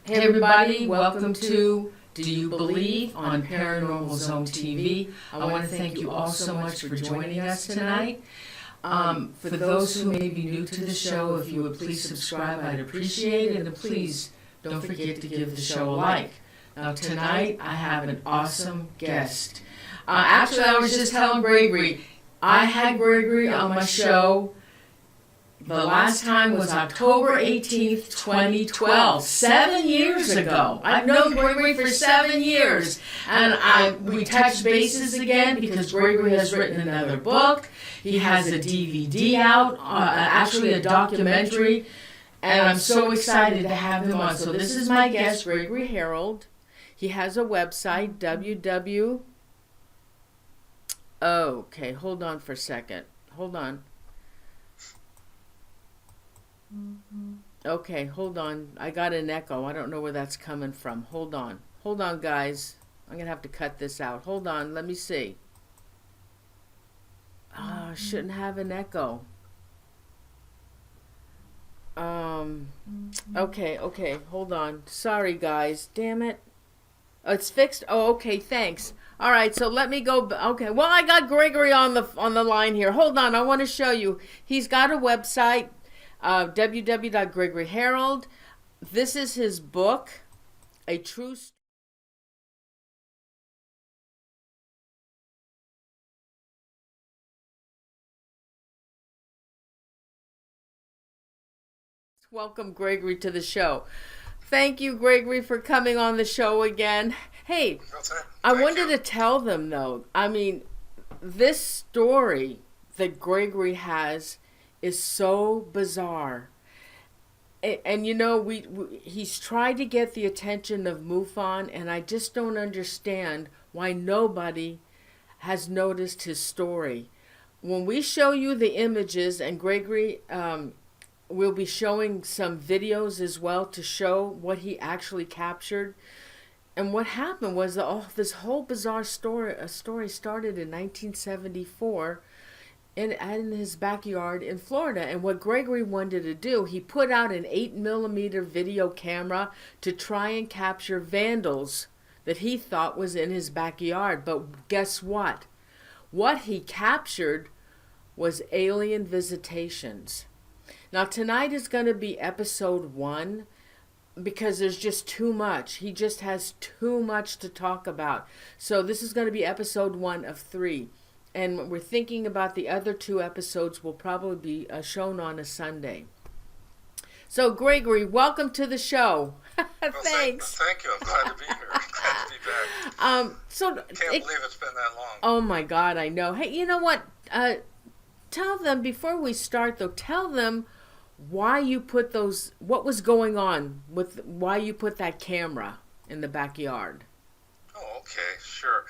Hey everybody, welcome to Do You Believe on ParanormalZoneTV. I want to thank you all so much for joining us tonight. For those who may be new to the show, if you would please subscribe, I'd appreciate it. And please don't forget to give the show a like. Now tonight I have an awesome guest. Actually, I was just telling Gregory, I had Gregory on my show. The last time was October 18th, 2012, 7 years ago. I've known Gregory for 7 years. And we touched bases again because Gregory has written another book. He has a DVD out, actually a documentary. And I'm so excited to have him on. So this is my guest, Gregory Harold. He has a website, Okay, hold on for a second. Hold on. Okay, hold on. I got an echo. I don't know where that's coming from. Hold on. Hold on, guys. I'm going to have to cut this out. Hold on. Let me see. I shouldn't have an echo. Okay. Hold on. Sorry, guys. Damn it. Oh, it's fixed? Oh, okay. Thanks. All right, so let me go. Okay. Well, I got Gregory on the line here. Hold on. I want to show you. He's got a website. www.gregoryharold. This is his book, A True Story. Welcome, Gregory, to the show. Thank you, Gregory, for coming on the show again. Hey, I wanted to tell them, though, I mean, this story that Gregory has is so bizarre. And you know, he's tried to get the attention of MUFON, and I just don't understand why nobody has noticed his story. When we show you the images, and Gregory will be showing some videos as well to show what he actually captured. And what happened was this whole bizarre story started in 1974 in his backyard in Florida. And what Gregory wanted to do, he put out an 8mm video camera to try and capture vandals that he thought was in his backyard. But guess what? What he captured was alien visitations. Now tonight is going to be episode 1 because there's just too much. He just has too much to talk about. So this is going to be episode 1 of 3. And we're thinking about the other 2 episodes will probably be shown on a Sunday. So, Gregory, welcome to the show. Thanks. Thank you. I'm glad to be here. Glad to be back. Can't believe it's been that long. Oh, my God, I know. Hey, you know what? Tell them, before we start, though, tell them why you put what was going on with why you put that camera in the backyard. Oh, okay, sure.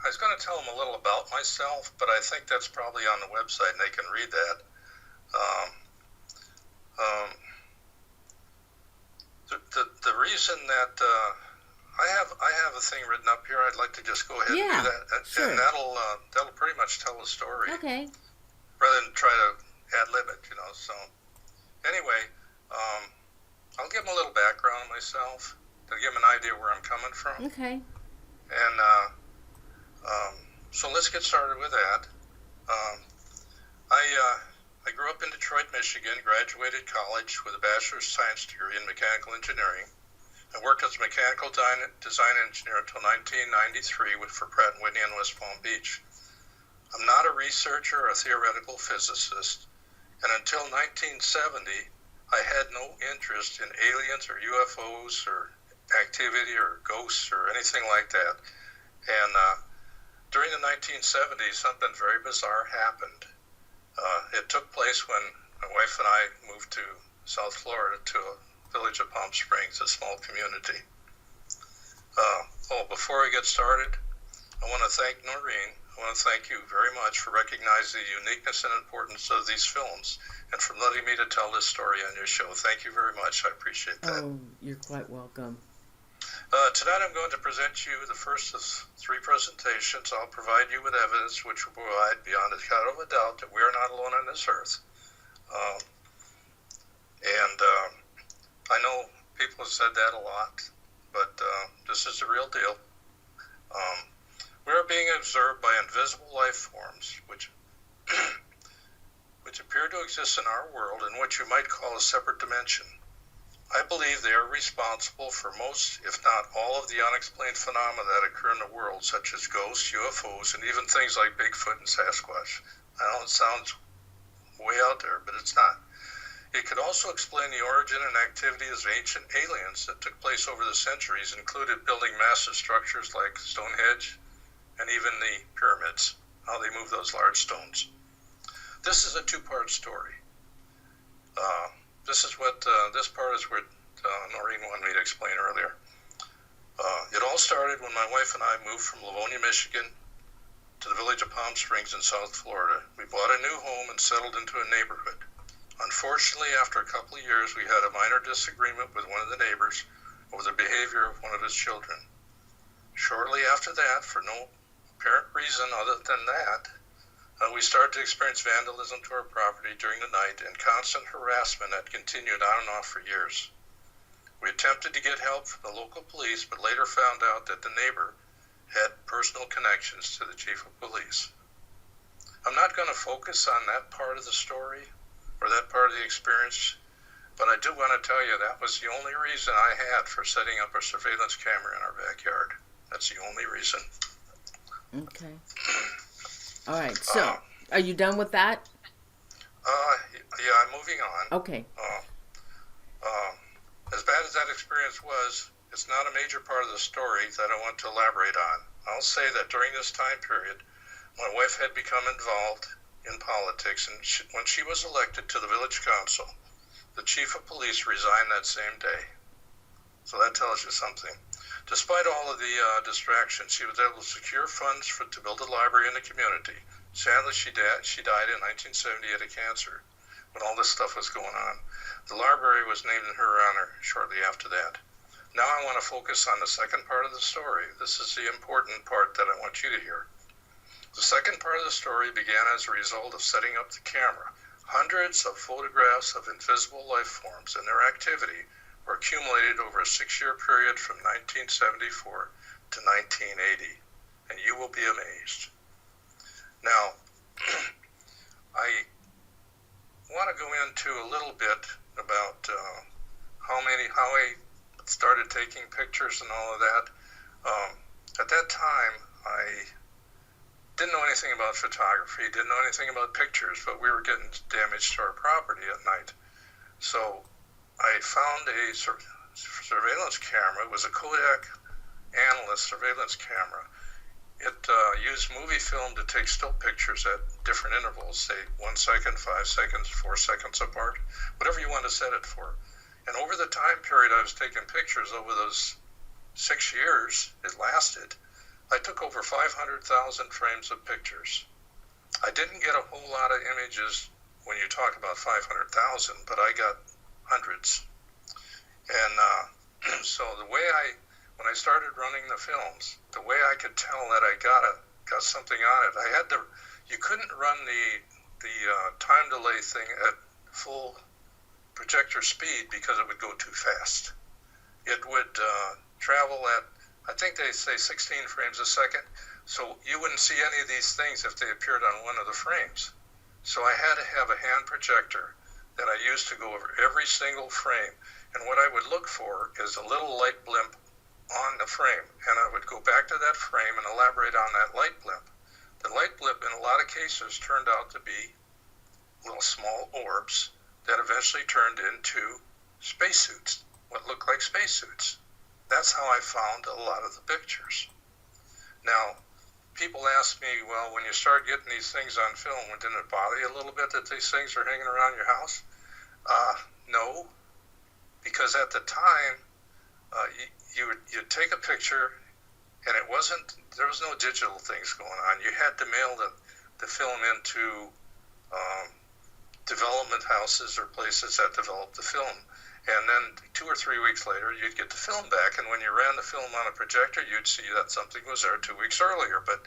I was going to tell them a little about myself, but I think that's probably on the website and they can read that. The reason that I have a thing written up here, I'd like to just go ahead and do that, sure. And that'll pretty much tell the story. Okay. Rather than try to ad-lib it, you know. So anyway, I'll give them a little background on myself to give them an idea where I'm coming from. Okay. And so let's get started with that. I grew up in Detroit, Michigan, graduated college with a Bachelor of Science degree in mechanical engineering. I worked as a mechanical design engineer until 1993 for Pratt Whitney in West Palm Beach. I'm not a researcher or a theoretical physicist, and until 1970, I had no interest in aliens or UFOs or activity or ghosts or anything like that. And during the 1970s, something very bizarre happened. It took place when my wife and I moved to South Florida to a village of Palm Springs, a small community. Before we get started, I want to thank Noreen. I want to thank you very much for recognizing the uniqueness and importance of these films and for letting me to tell this story on your show. Thank you very much. I appreciate that. Oh, you're quite welcome. Tonight I'm going to present you the first of 3 presentations. I'll provide you with evidence which will provide beyond a shadow of a doubt that we are not alone on this earth. said that a lot, but this is the real deal. We are being observed by invisible life forms, which appear to exist in our world in what you might call a separate dimension. I believe they are responsible for most, if not all, of the unexplained phenomena that occur in the world, such as ghosts, UFOs, and even things like Bigfoot and Sasquatch. I know it sounds way out there, but it's not. It could also explain the origin and activity of ancient aliens that took place over the centuries, included building massive structures like Stonehenge and even the pyramids, how they move those large stones. This is a two-part story. This part is what Noreen wanted me to explain earlier. It all started when my wife and I moved from Livonia, Michigan to the village of Palm Springs in South Florida. We bought a new home and settled into a neighborhood. Unfortunately, after a couple of years, we had a minor disagreement with one of the neighbors over the behavior of one of his children. Shortly after that, for no apparent reason other than that, we started to experience vandalism to our property during the night and constant harassment that continued on and off for years. We attempted to get help from the local police, but later found out that the neighbor had personal connections to the chief of police. I'm not going to focus on that part of the story or that part of the experience, but I do want to tell you that was the only reason I had for setting up a surveillance camera in our backyard. That's the only reason. Okay. All right, so are you done with that? Yeah, I'm moving on. Okay. As bad as that experience was, it's not a major part of the story that I want to elaborate on. I'll say that during this time period, my wife had become involved in politics, and when she was elected to the village council, the chief of police resigned that same day. So that tells you something. Despite all of the distractions, she was able to secure funds to build a library in the community. Sadly, she died in 1978 of cancer when all this stuff was going on. The library was named in her honor shortly after that. Now I want to focus on the second part of the story. This is the important part that I want you to hear. The second part of the story began as a result of setting up the camera. Hundreds of photographs of invisible life forms and their activity were accumulated over a 6-year period from 1974 to 1980, and you will be amazed. Now, I want to go into a little bit about how I started taking pictures and all of that. At that time, I didn't know anything about photography, didn't know anything about pictures, but we were getting damage to our property at night. So I found a surveillance camera. It was a Kodak Analyst surveillance camera. It used movie film to take still pictures at different intervals, say 1 second, 5 seconds, 4 seconds apart, whatever you want to set it for. And over the time period I was taking pictures, over those 6 years it lasted, I took over 500,000 frames of pictures. I didn't get a whole lot of images when you talk about 500,000, but I got hundreds. And so when I started running the films, the way I could tell that I got something on it, you couldn't run the time delay thing at full projector speed because it would go too fast. It would travel at, I think they say 16 frames a second, so you wouldn't see any of these things if they appeared on one of the frames. So I had to have a hand projector that I used to go over every single frame, and what I would look for is a little light blimp on the frame, and I would go back to that frame and elaborate on that light blimp. The light blimp in a lot of cases turned out to be little small orbs that eventually turned into spacesuits, what looked like spacesuits. That's how I found a lot of the pictures. Now, people ask me, well, when you start getting these things on film, didn't it bother you a little bit that these things are hanging around your house? No, because at the time, you'd take a picture, and there was no digital things going on. You had to mail the film into development houses or places that developed the film. And then 2 or 3 weeks later, you'd get the film back, and when you ran the film on a projector, you'd see that something was there 2 weeks earlier. But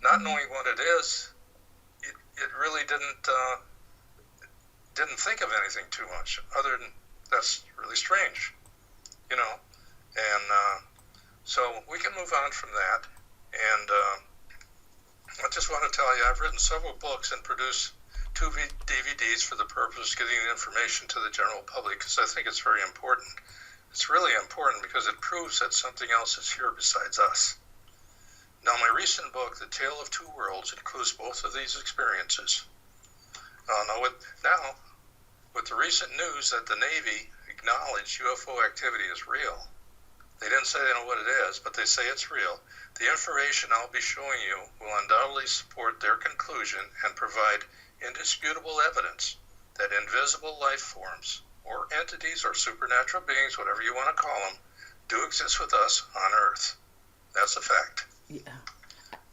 not knowing what it is, it really didn't think of anything too much, other than that's really strange. you know, and so we can move on from that. And I just want to tell you, I've written several books and produced 2 DVDs for the purpose of getting the information to the general public, because I think it's very important. It's really important because it proves that something else is here besides us. Now, my recent book, The Tale of Two Worlds, includes both of these experiences. Now, with the recent news that the Navy acknowledged UFO activity is real, they didn't say they know what it is, but they say it's real. The information I'll be showing you will undoubtedly support their conclusion and provide indisputable evidence that invisible life forms, or entities, or supernatural beings, whatever you want to call them, do exist with us on Earth. That's a fact. Yeah.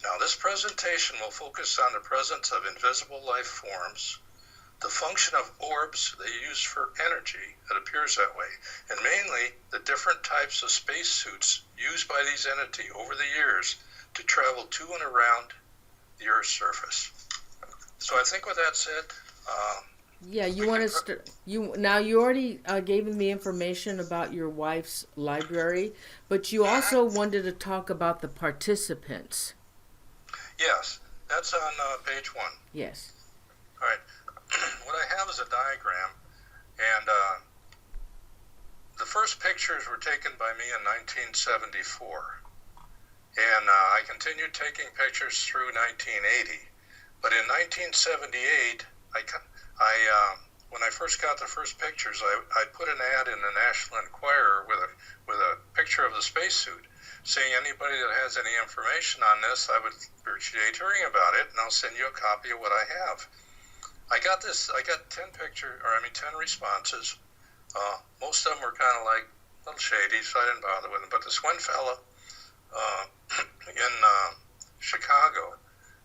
Now, this presentation will focus on the presence of invisible life forms, the function of orbs they use for energy, it appears that way, and mainly the different types of spacesuits used by these entities over the years to travel to and around the Earth's surface. So I think with that said, yeah, you want to you already gave me the information about your wife's library, but you also wanted to talk about the participants. Yes, that's on page 1. Yes. All right. What I have is a diagram, and the first pictures were taken by me in 1974, and I continued taking pictures through 1980. But in 1978, when I first got the first pictures, I put an ad in the National Enquirer with a picture of the spacesuit, saying anybody that has any information on this, I would appreciate hearing about it, and I'll send you a copy of what I have. I got 10 responses. Most of them were kind of like a little shady, so I didn't bother with them. But this one fella in Chicago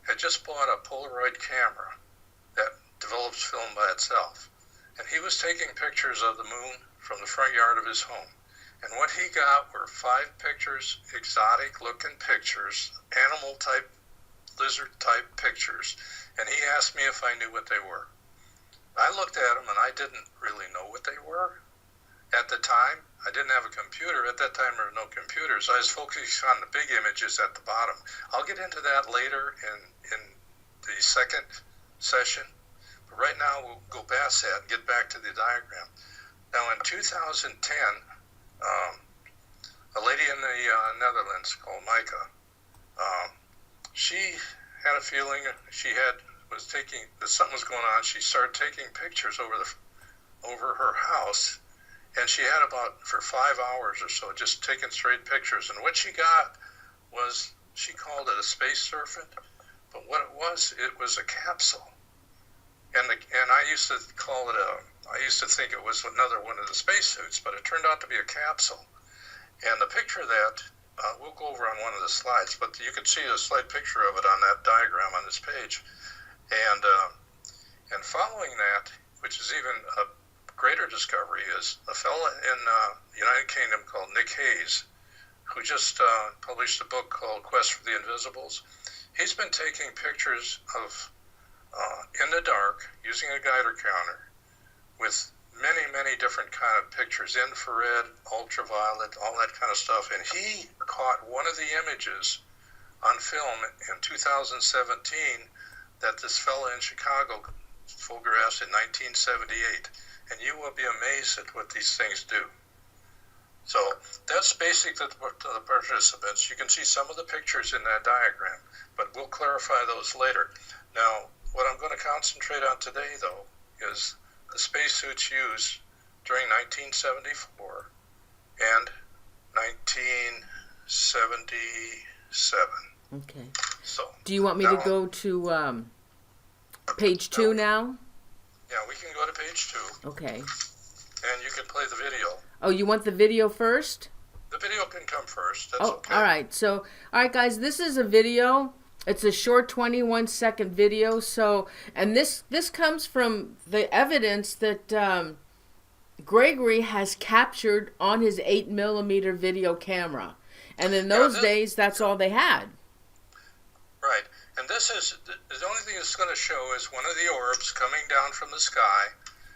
had just bought a Polaroid camera that develops film by itself. And he was taking pictures of the moon from the front yard of his home. And what he got were 5 pictures, exotic-looking pictures, animal-type, lizard-type pictures. And he asked me if I knew what they were. I looked at them, and I didn't really know what they were. At the time, I didn't have a computer. At that time, there were no computers. I was focused on the big images at the bottom. I'll get into that later in the second session. But right now, we'll go past that and get back to the diagram. Now, in 2010, a lady in the Netherlands called Micah, she had a feeling that something was going on. She started taking pictures over her house, and she had for 5 hours or so just taking straight pictures. And what she got was, she called it a space serpent, but what it was a capsule. And I used to think it was another one of the spacesuits, but it turned out to be a capsule. And the picture of that, we'll go over on one of the slides, but you can see a slight picture of it on that diagram on this page. And following that, which is even a greater discovery, is a fellow in the United Kingdom called Nick Hayes, who just published a book called Quest for the Invisibles. He's been taking pictures of in the dark using a Geiger counter with many different kind of pictures, infrared, ultraviolet, all that kind of stuff. And he caught one of the images on film in 2017 that this fella in Chicago photographed in 1978. And you will be amazed at what these things do. So that's basically the participants. You can see some of the pictures in that diagram, but we'll clarify those later. Now, what I'm going to concentrate on today, though, is the spacesuits used during 1974 and 1977. Okay. So, do you want me to go to page 2 now? Yeah, we can go to page 2. Okay. And you can play the video. Oh, you want the video first? The video can come first. That's okay. All right. So, all right, guys, this is a video. It's a short 21-second video. So, and this comes from the evidence that Gregory has captured on his 8mm video camera. And in those days, that's all they had. Right. And this is, the only thing it's going to show is one of the orbs coming down from the sky,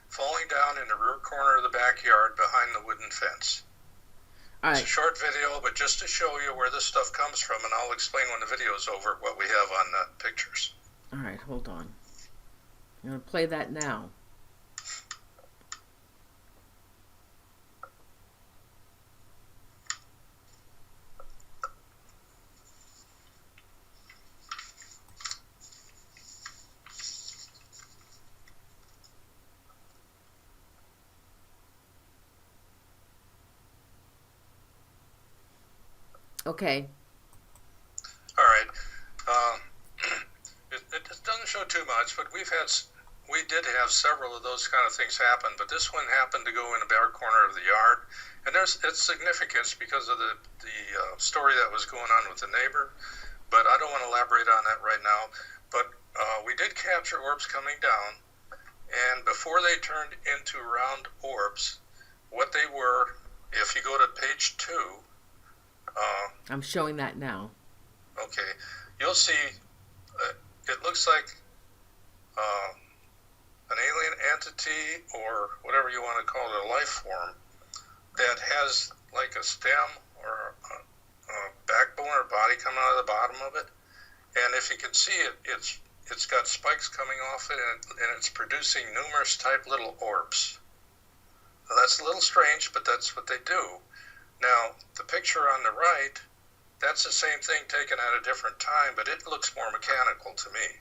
falling down in the rear corner of the backyard behind the wooden fence. All It's right. a short video, but just to show you where this stuff comes from, and I'll explain when the video is over what we have on the pictures. All right, hold on. I'm going to play that now. Okay. All right. It doesn't show too much, but we did have several of those kind of things happen. But this one happened to go in a bare corner of the yard, and there's its significance because of the story that was going on with the neighbor. But I don't want to elaborate on that right now. But we did capture orbs coming down, and before they turned into round orbs, what they were, if you go to page 2. I'm showing that now. Okay, you'll see it looks like an alien entity, or whatever you want to call it, a life form that has like a stem or a backbone or body coming out of the bottom of it. And if you can see it, it's got spikes coming off it, and it's producing numerous type little orbs. Now, that's a little strange, but that's what they do. Now, the picture on the right, that's the same thing taken at a different time, but it looks more mechanical to me.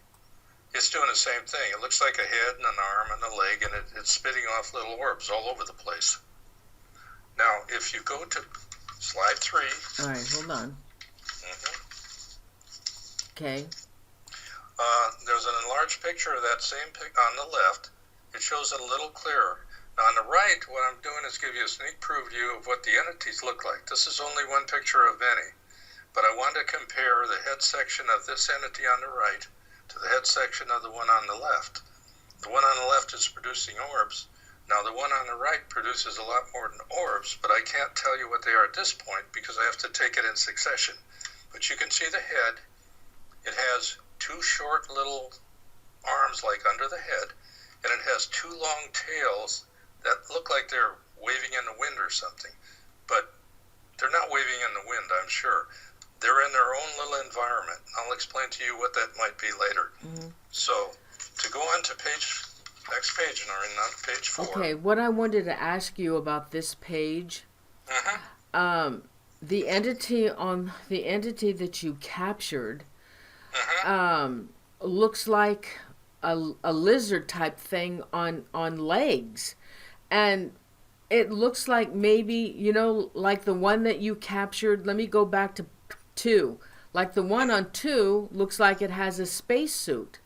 It's doing the same thing. It looks like a head and an arm and a leg, and it's spitting off little orbs all over the place. Now, if you go to slide 3. All right, hold on. Okay. There's an enlarged picture of that same on the left. It shows it a little clearer. Now, on the right, what I'm doing is give you a sneak preview of what the entities look like. This is only one picture of many, but I want to compare the head section of this entity on the right to the head section of the one on the left. The one on the left is producing orbs. Now, the one on the right produces a lot more than orbs, but I can't tell you what they are at this point because I have to take it in succession. But you can see the head. It has 2 short little arms like under the head, and it has 2 long tails that look like they're waving in the wind or something, but they're not waving in the wind, I'm sure. They're in their own little environment. I'll explain to you what that might be later. Mm-hmm. So, to go on to next page, Noreen, on page 4. Okay, what I wanted to ask you about this page, the entity that you captured, looks like a lizard type thing on legs. And it looks like maybe, like the one that you captured. Let me go back to 2. Like the one on 2 looks like it has a spacesuit.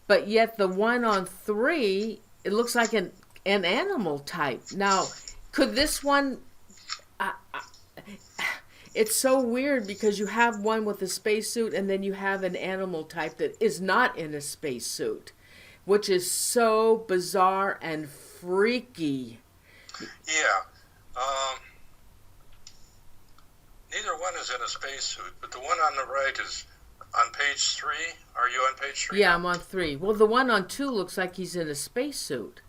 But yet the one on 3, it looks like an animal type. Now, could this one... it's so weird because you have one with a spacesuit and then you have an animal type that is not in a spacesuit, which is so bizarre and freaky. Yeah. Neither one is in a spacesuit, but the one on the right is on page 3. Are you on page 3? Yeah, now? I'm on 3. Well, the one on 2 looks like he's in a spacesuit.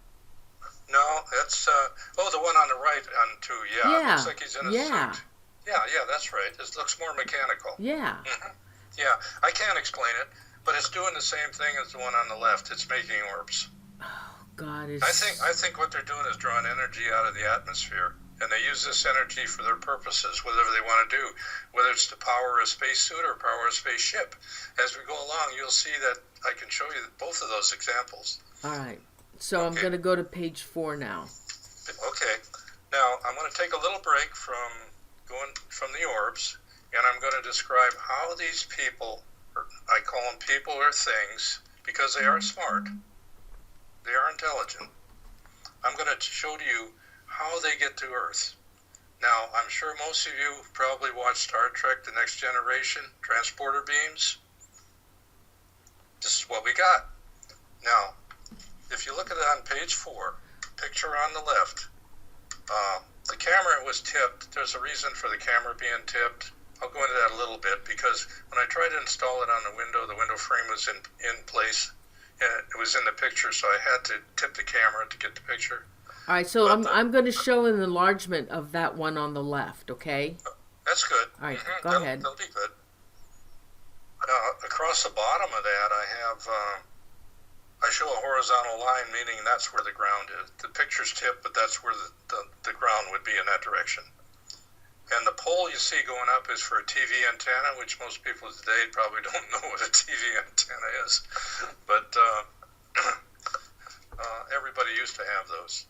No, that's... the one on the right on 2, yeah. It looks like he's in a suit. Yeah, that's right. It looks more mechanical. Yeah. Mm-hmm. Yeah, I can't explain it, but it's doing the same thing as the one on the left. It's making orbs. Oh, God. I think what they're doing is drawing energy out of the atmosphere, and they use this energy for their purposes, whatever they want to do, whether it's to power a spacesuit or power a spaceship. As we go along, you'll see that I can show you both of those examples. All right. So okay. I'm going to go to page 4 now. Okay. Now, I'm going to take a little break from the orbs, and I'm going to describe how these people, or I call them people or things, because they are smart, they are intelligent. I'm going to show you how they get to Earth. Now, I'm sure most of you probably watched Star Trek: The Next Generation, transporter beams. This is what we got. Now, if you look at it on page 4, picture on the left, the camera was tipped. There's a reason for the camera being tipped. I'll go into that a little bit because when I tried to install it on the window frame was in place, and it was in the picture, so I had to tip the camera to get the picture. All right, so But I'm going to show an enlargement of that one on the left, okay? that's good. All right, Mm-hmm. go ahead. That'll be good. Across the bottom of that, I show a horizontal line, meaning that's where the ground is. The picture's tipped, but that's where the ground would be in that direction. And the pole you see going up is for a TV antenna, which most people today probably don't know what a TV antenna is. But everybody used to have those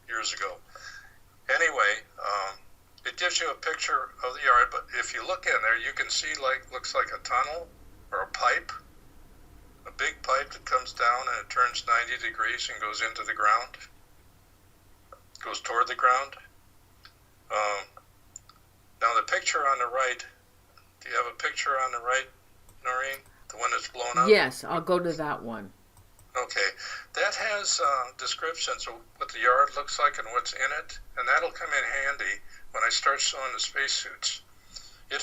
years ago. Anyway, it gives you a picture of the yard, but if you look in there, you can see looks like a tunnel or a pipe, a big pipe that comes down and it turns 90 degrees and goes into the ground, goes toward the ground. Now the picture on the right, do you have a picture on the right, Noreen? The one that's blown up? Yes, I'll go to that one. Okay, that has descriptions of what the yard looks like and what's in it, and that'll come in handy when I start showing the spacesuits. The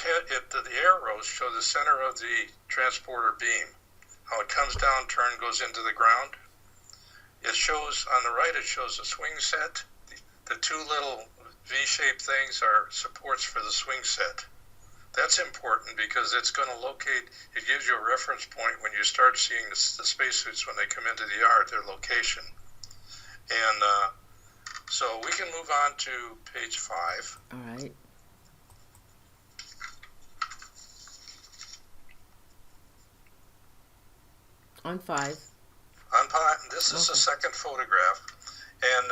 arrows show the center of the transporter beam, how it comes down, goes into the ground. It shows, on the right, it shows a swing set. The two little V-shaped things are supports for the swing set. That's important because it's going to locate, it gives you a reference point when you start seeing the spacesuits when they come into the yard, their location. And so we can move on to page 5. All right. On 5. This is the second photograph. And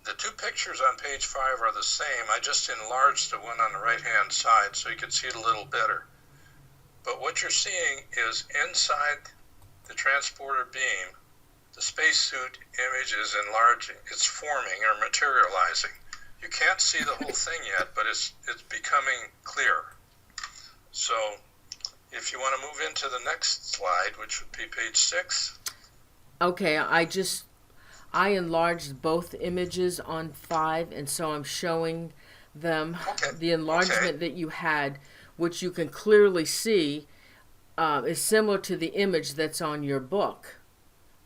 the two pictures on page 5 are the same. I just enlarged the one on the right-hand side so you can see it a little better. But what you're seeing is inside the transporter beam, the spacesuit image is enlarging. It's forming or materializing. You can't see the whole thing yet, but it's becoming clear. So if you want to move into the next slide, which would be page 6. Okay, I enlarged both images on 5, and so I'm showing them the enlargement that you had, which you can clearly see is similar to the image that's on your book.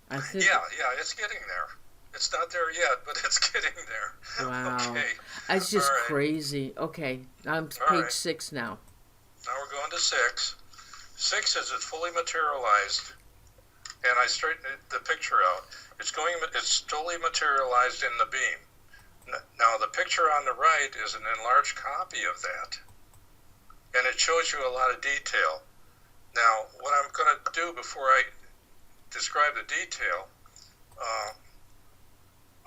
I think. Yeah, it's getting there. It's not there yet, but it's getting there. Wow. Okay. That's just crazy. Okay, I'm page 6 now. Now we're going to 6. 6 is it's fully materialized, and I straightened the picture out. It's totally materialized in the beam. Now the picture on the right is an enlarged copy of that, and it shows you a lot of detail. Now what I'm going to do before I describe the detail,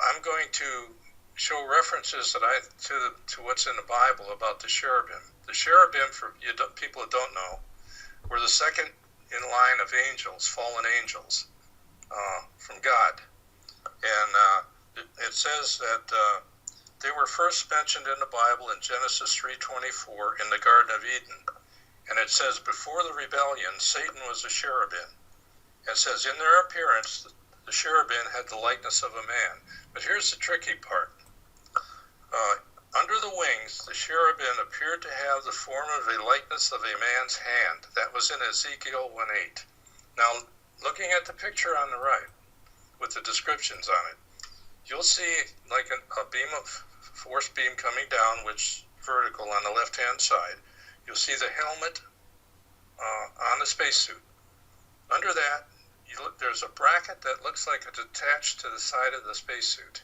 I'm going to show references to what's in the Bible about the cherubim. The cherubim, for people who don't know, were the second in line of angels, fallen angels from God. And it says that they were first mentioned in the Bible in Genesis 3:24 in the Garden of Eden. And it says, before the rebellion, Satan was a cherubim. It says, in their appearance, the cherubim had the likeness of a man. But here's the tricky part. Under the wings, the cherubim appeared to have the form of a likeness of a man's hand. That was in Ezekiel 1:8. Now, looking at the picture on the right, with the descriptions on it, you'll see like a beam of force beam coming down, which vertical on the left-hand side. You'll see the helmet on the spacesuit. Under that, there's a bracket that looks like it's attached to the side of the spacesuit.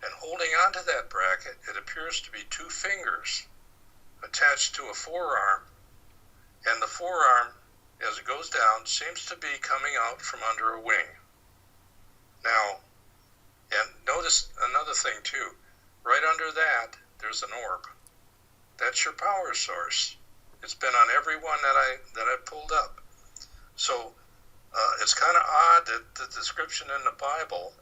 And holding onto that bracket, it appears to be two fingers attached to a forearm. And the forearm, as it goes down, seems to be coming out from under a wing. Now, and notice another thing too. Right under that, there's an orb. That's your power source. It's been on every one that I pulled up. So it's kind of odd that the description in the Bible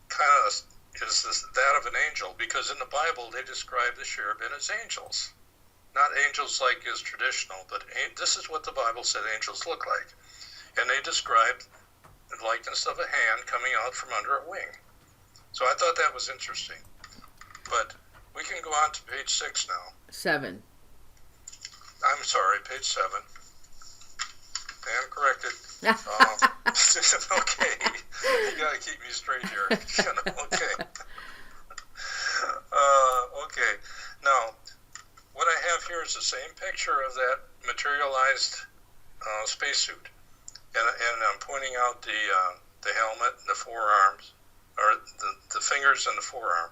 kind of is that of an angel, because in the Bible they describe the cherubim as angels. Not angels like is traditional, but this is what the Bible said angels look like. And they described the likeness of a hand coming out from under a wing. So I thought that was interesting. But we can go on to page 6 now. 7. I'm sorry, page 7. And corrected. Okay, you gotta keep me straight here. Okay. Okay. Now, what I have here is the same picture of that materialized spacesuit, and I'm pointing out the helmet, the forearms, or the fingers and the forearm,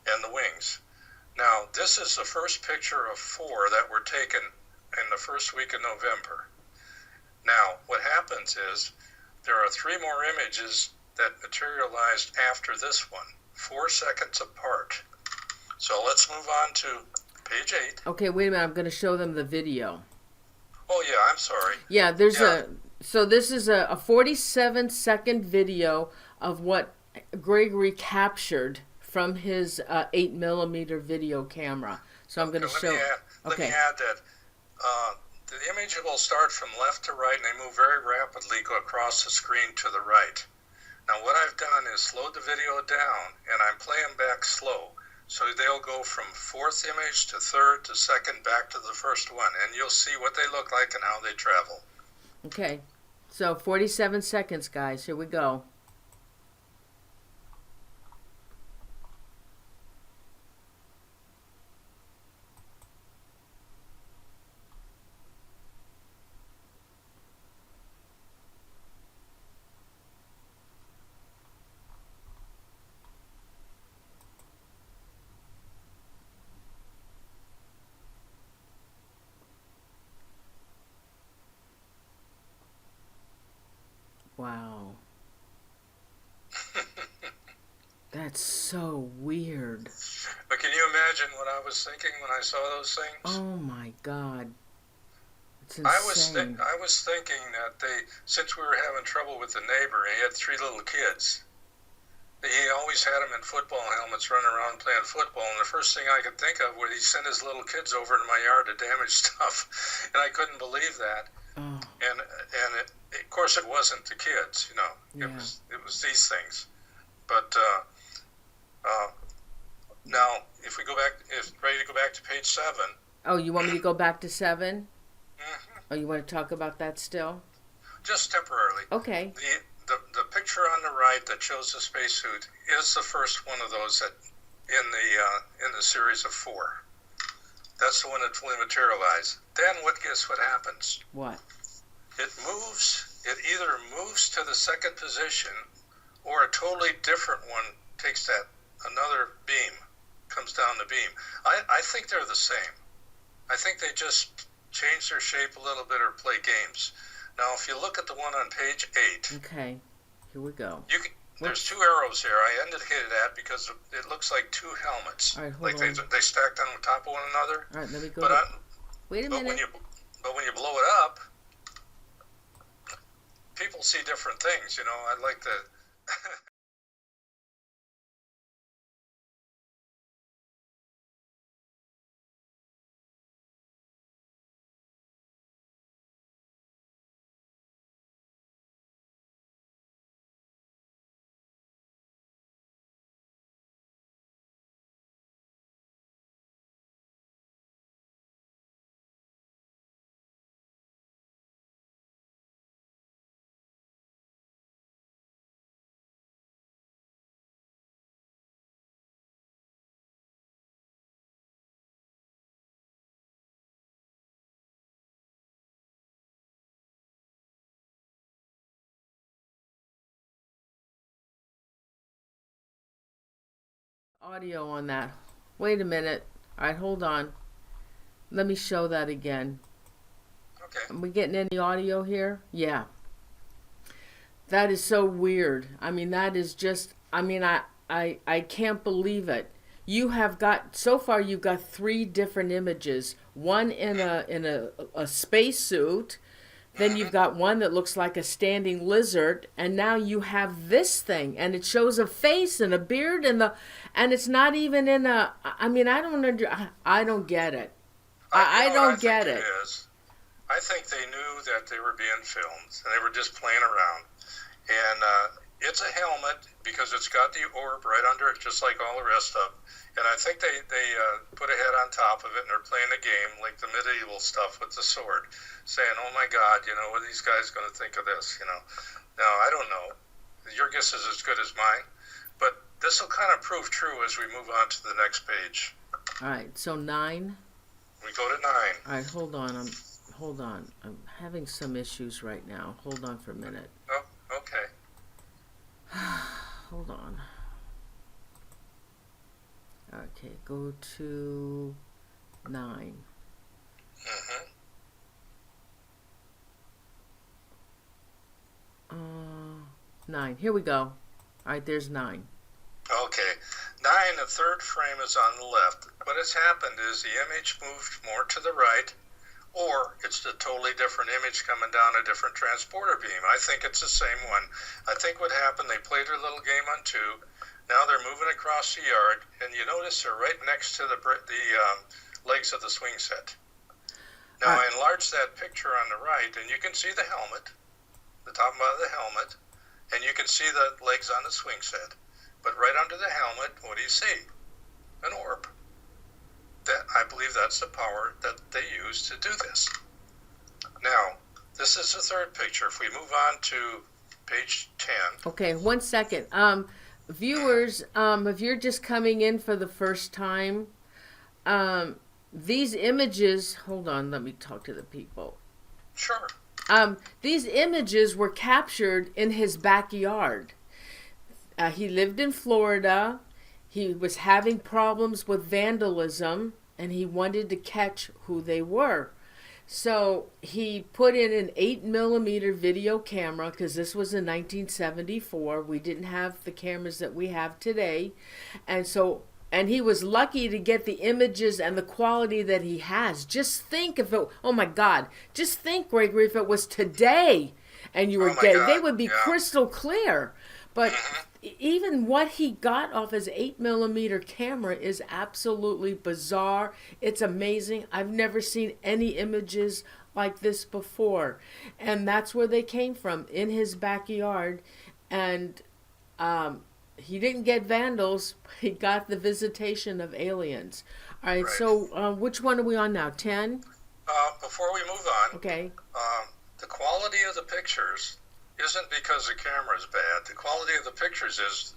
and the wings. Now, this is the first picture of 4 that were taken in the first week of November. Now, what happens is there are 3 more images that materialized after this one, 4 seconds apart. So let's move on to page 8. Okay, wait a minute. I'm going to show them the video. Oh, yeah, I'm sorry. Yeah, so this is a 47-second video of what Gregory captured from his 8mm video camera. So I'm going to show. Let me add that the image will start from left to right, and they move very rapidly, go across the screen to the right. Now, what I've done is slowed the video down, and I'm playing back slow. So they'll go from 4th image to 3rd to 2nd back to the first one, and you'll see what they look like and how they travel. Okay, so 47 seconds, guys. Here we go. Wow. That's so weird. But can you imagine what I was thinking when I saw those things? Oh my God. It's insane. I was thinking that since we were having trouble with the neighbor, he had 3 little kids. He always had them in football helmets running around playing football, and the first thing I could think of was he sent his little kids over to my yard to damage stuff, and I couldn't believe that. Oh. And of course it wasn't the kids, It was these things. But now, if we go back, ready to go back to page 7. Oh, you want me to go back to 7? Mm-hmm. Oh, you want to talk about that still? Just temporarily. Okay. The picture on the right that shows the spacesuit is the first one of those that in the series of 4. That's the one that fully materialized. Then guess what happens? What? It either moves to the 2nd position, or a totally different one takes another beam, comes down the beam. I think they're the same. I think they just change their shape a little bit or play games. Now, if you look at the one on page 8. Okay, here we go. There's 2 arrows here. I indicated that because it looks like 2 helmets. All right, hold like on. they stacked on top of one another. All right, let me go. Wait a minute. But when you blow it up, people see different things. I'd like to. Audio on that. Wait a minute. All right, hold on. Let me show that again. Okay. Are we getting any audio here? Yeah. That is so weird. I mean, that is just, I can't believe it. You have got, so far you've got 3 different images. One in a spacesuit. Then you've got one that looks like a standing lizard, and now you have this thing, and it shows a face and a beard, and it's not even in a. I don't get it. I don't get it. I think they knew that they were being filmed, and they were just playing around. And it's a helmet because it's got the orb right under it, just like all the rest of them. And I think they put a head on top of it, and they're playing a game like the medieval stuff with the sword, saying, "Oh my God, what are these guys going to think of this?" Now I don't know. Your guess is as good as mine, but this will kind of prove true as we move on to the next page. All right, so 9. We go to 9. All right, hold on. I'm having some issues right now. Hold on for a minute. Oh, okay. Hold on. Okay, go to 9. Mm-hmm. 9. Here we go. All right, there's 9. Okay. 9, the third frame is on the left. What has happened is the image moved more to the right, or it's a totally different image coming down a different transporter beam. I think it's the same one. I think what happened, they played their little game on 2. Now they're moving across the yard, and you notice they're right next to the legs of the swing set. Now I enlarged that picture on the right, and you can see the helmet, the top of the helmet, and you can see the legs on the swing set. But right under the helmet, what do you see? An orb. I believe that's the power that they use to do this. Now, this is the third picture. If we move on to page 10. Okay, 1 second. Viewers, if you're just coming in for the first time, these images, hold on, let me talk to the people. Sure. These images were captured in his backyard. He lived in Florida. He was having problems with vandalism, and he wanted to catch who they were. So he put in an 8mm video camera, because this was in 1974. We didn't have the cameras that we have today. And he was lucky to get the images and the quality that he has. Just think if it, oh my God, just think, Gregory, if it was today and you were getting, they would be crystal clear. But even what he got off his 8mm camera is absolutely bizarre. It's amazing. I've never seen any images like this before. And that's where they came from, in his backyard. And he didn't get vandals. He got the visitation of aliens. All right, so which one are we on now? 10? Before we move on, okay. The quality of the pictures isn't because the camera is bad. The quality of the pictures is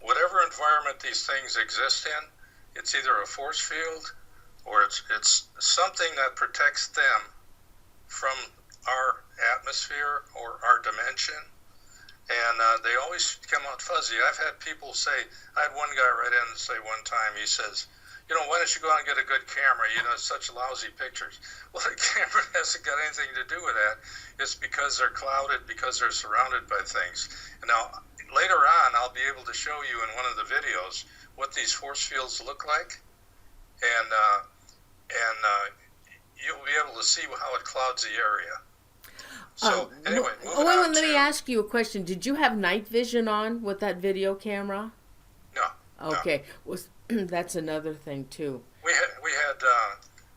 whatever environment these things exist in, it's either a force field or it's something that protects them from our atmosphere or our dimension. And they always come out fuzzy. I've had people say, I had one guy write in and say one time, he says, why don't you go out and get a good camera? It's such lousy pictures. Well, the camera hasn't got anything to do with that. It's because they're clouded, because they're surrounded by things. And now, later on, I'll be able to show you in one of the videos what these force fields look like. And you'll be able to see how it clouds the area. So, anyway, moving on let me ask you a question. Did you have night vision on with that video camera? No. Okay. No. That's another thing, too. We had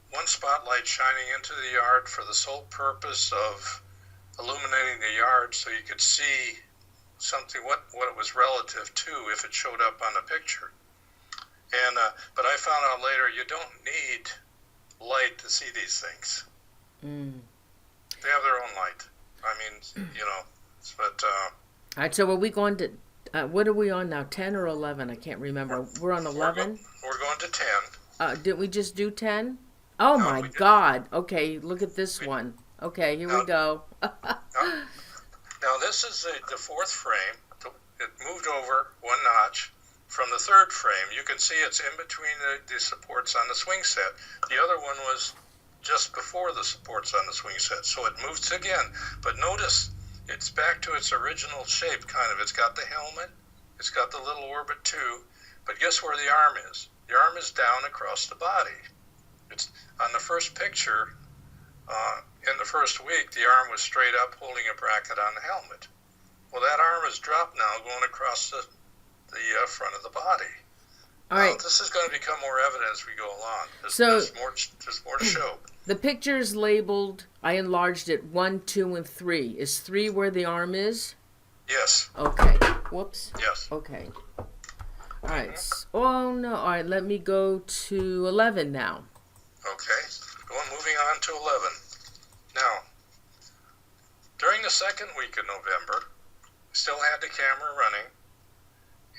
one spotlight shining into the yard for the sole purpose of illuminating the yard so you could see something, what it was relative to if it showed up on the picture. And but I found out later you don't need light to see these things. They have their own light. I mean, but... All right, so are we going to... what are we on now, 10 or 11? I can't remember. We're on 11? We're going to 10. Didn't we just do 10? Oh, no, my God. Okay, look at this one. Okay, here we go. Now, this is the fourth frame. It moved over one notch from the third frame. You can see it's in between the supports on the swing set. The other one was just before the supports on the swing set. So it moves again. But notice... it's back to its original shape, kind of. It's got the helmet. It's got the little orbit, too. But guess where the arm is? The arm is down across the body. It's on the first picture, in the first week, the arm was straight up holding a bracket on the helmet. Well, that arm is dropped now, going across the front of the body. All right. This is going to become more evident as we go along. There's more to show. The picture's labeled, I enlarged it, 1, 2, and 3. Is 3 where the arm is? Yes. Okay. Whoops. Yes. Okay. All right. Oh no. All right. Let me go to 11 now. Okay. Moving on to 11. Now, during the second week of November, still had the camera running,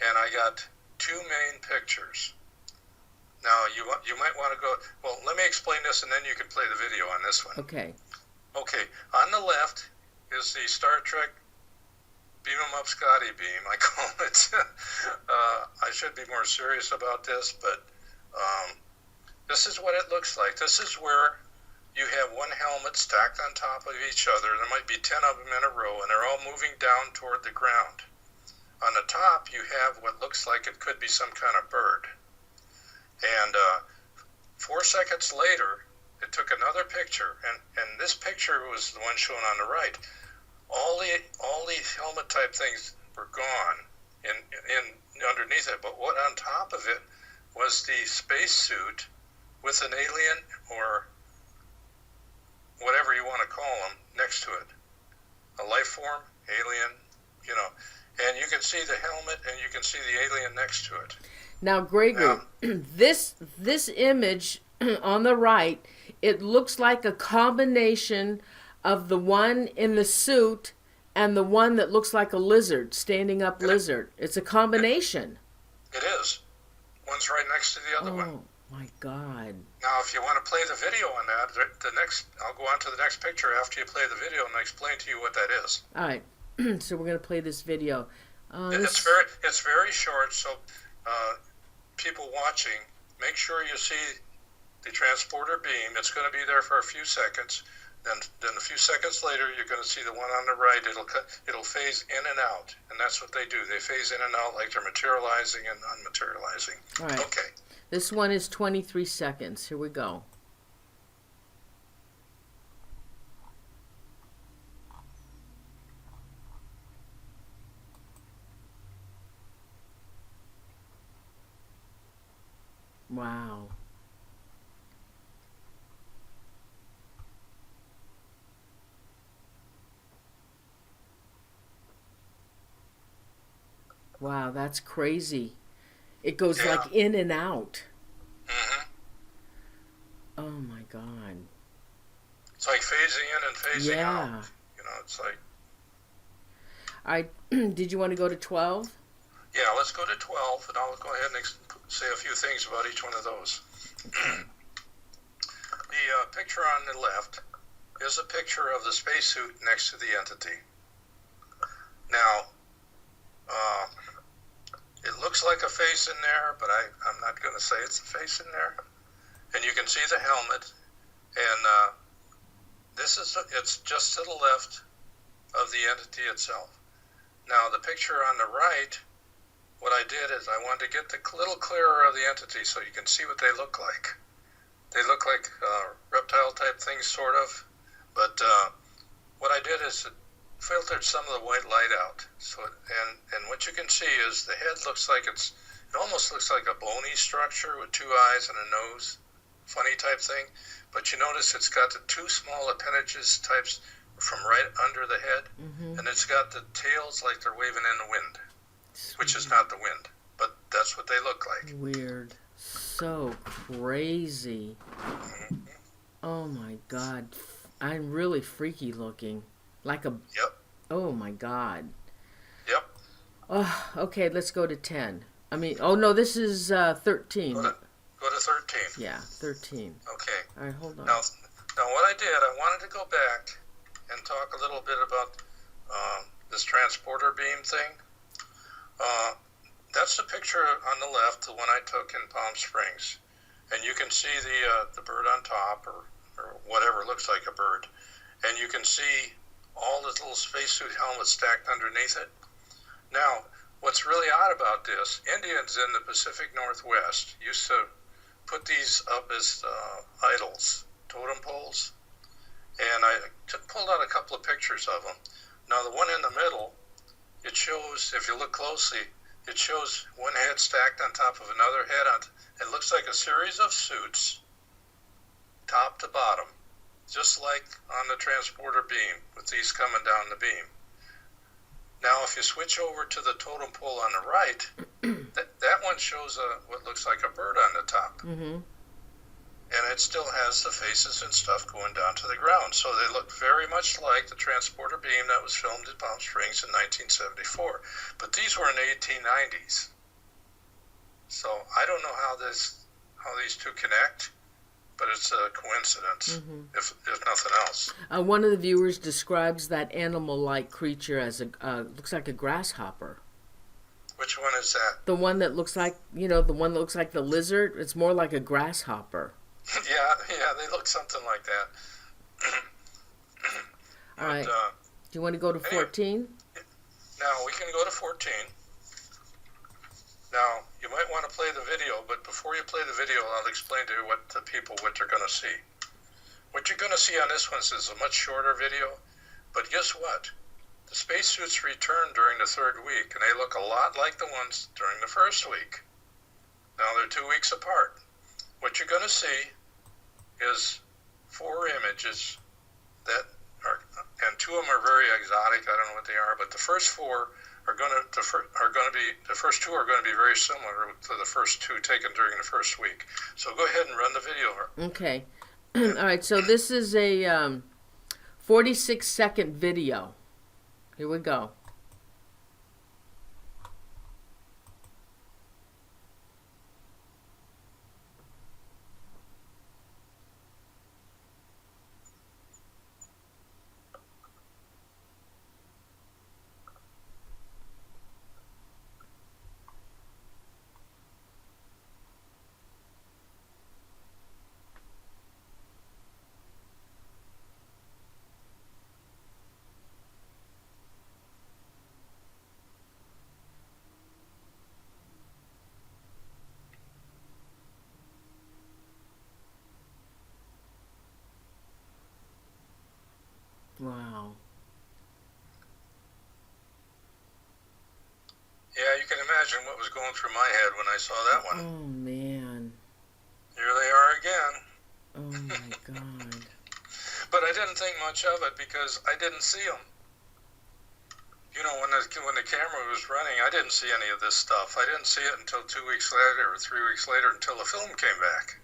and I got two main pictures. Now, you might want to go, well, let me explain this, and then you can play the video on this one. Okay. Okay, on the left is the Star Trek Beam 'em Up Scotty beam, I call it. I should be more serious about this, but this is what it looks like. This is where you have one helmet stacked on top of each other. There might be 10 of them in a row, and they're all moving down toward the ground. On the top, you have what looks like it could be some kind of bird. And 4 seconds later, it took another picture, and this picture was the one shown on the right. All the helmet type things were gone in underneath it, but what on top of it was the spacesuit with an alien or whatever you want to call them next to it. A life form, alien, and you can see the helmet and you can see the alien next to it. Now, Gregory, this image on the right, it looks like a combination of the one in the suit and the one that looks like a lizard, standing up lizard. It's a combination. It is. One's right next to the other one. Oh, my God. Now, if you want to play the video on that, I'll go on to the next picture after you play the video and explain to you what that is. All right. So we're going to play this video. It's very short, so people watching, make sure you see the transporter beam. It's going to be there for a few seconds. Then a few seconds later, you're going to see the one on the right. It'll phase in and out, and that's what they do. They phase in and out like they're materializing and unmaterializing. All right. Okay. This one is 23 seconds. Here we go. Wow. Wow, that's crazy. It goes like in and out. Mm-hmm. Oh my God. It's like phasing in and phasing out. Yeah. It's like. All right. Did you want to go to 12? Yeah, let's go to 12, and I'll go ahead and say a few things about each one of those. The picture on the left is a picture of the spacesuit next to the entity. Now, it looks like a face in there, but I'm not going to say it's a face in there. And you can see the helmet, and it's just to the left of the entity itself. Now, the picture on the right, what I did is I wanted to get the little clearer of the entity so you can see what they look like. They look like reptile type things, sort of, but what I did is filtered some of the white light out. So and what you can see is the head looks like it almost looks like a bony structure with two eyes and a nose, funny type thing. But you notice it's got the two small appendages types from right under the head, and it's got the tails like they're waving in the wind, which is not the wind, but that's what they look like. Weird. So crazy. Oh my God. I'm really freaky looking. Like a... Yep. Oh my God. Yep. Oh, okay, let's go to 10. I mean, oh no, this is 13. Go to 13. Yeah, 13. Okay. All right, hold on. Now what I did, I wanted to go back and talk a little bit about this transporter beam thing. That's the picture on the left, the one I took in Palm Springs. And you can see the bird on top, or whatever looks like a bird. And you can see all the little spacesuit helmets stacked underneath it. Now, what's really odd about this, Indians in the Pacific Northwest used to put these up as idols, totem poles. And I pulled out a couple of pictures of them. Now, the one in the middle, it shows, if you look closely, it shows one head stacked on top of another head. It looks like a series of suits, top to bottom, just like on the transporter beam, with these coming down the beam. Now, if you switch over to the totem pole on the right, that one shows what looks like a bird on the top. Mm-hmm. And it still has the faces and stuff going down to the ground. So they look very much like the transporter beam that was filmed at Palm Springs in 1974. But these were in the 1890s. So I don't know how these two connect, but it's a coincidence, if nothing else. One of the viewers describes that animal-like creature as looks like a grasshopper. Which one is that? The one that looks like, the one that looks like the lizard. It's more like a grasshopper. Yeah, they look something like that. All right. Do you want to go to 14? Now, we can go to 14. Now, you might want to play the video, but before you play the video, I'll explain to you what they're going to see. What you're going to see on this one is a much shorter video, but guess what? The spacesuits return during the third week, and they look a lot like the ones during the first week. Now, they're 2 weeks apart. What you're going to see is 4 images that are, and 2 of them are very exotic. I don't know what they are, but the first 4 are going to be, the first 2 are going to be very similar to the first 2 taken during the first week. So go ahead and run the video. Okay. All right. So this is a 46-second video. Here we go. Wow. Yeah, you can imagine what was going through my head when I saw that one. Oh, man. Here they are again. Oh, my God. But I didn't think much of it because I didn't see them. When the camera was running, I didn't see any of this stuff. I didn't see it until 2 weeks later or 3 weeks later until the film came back.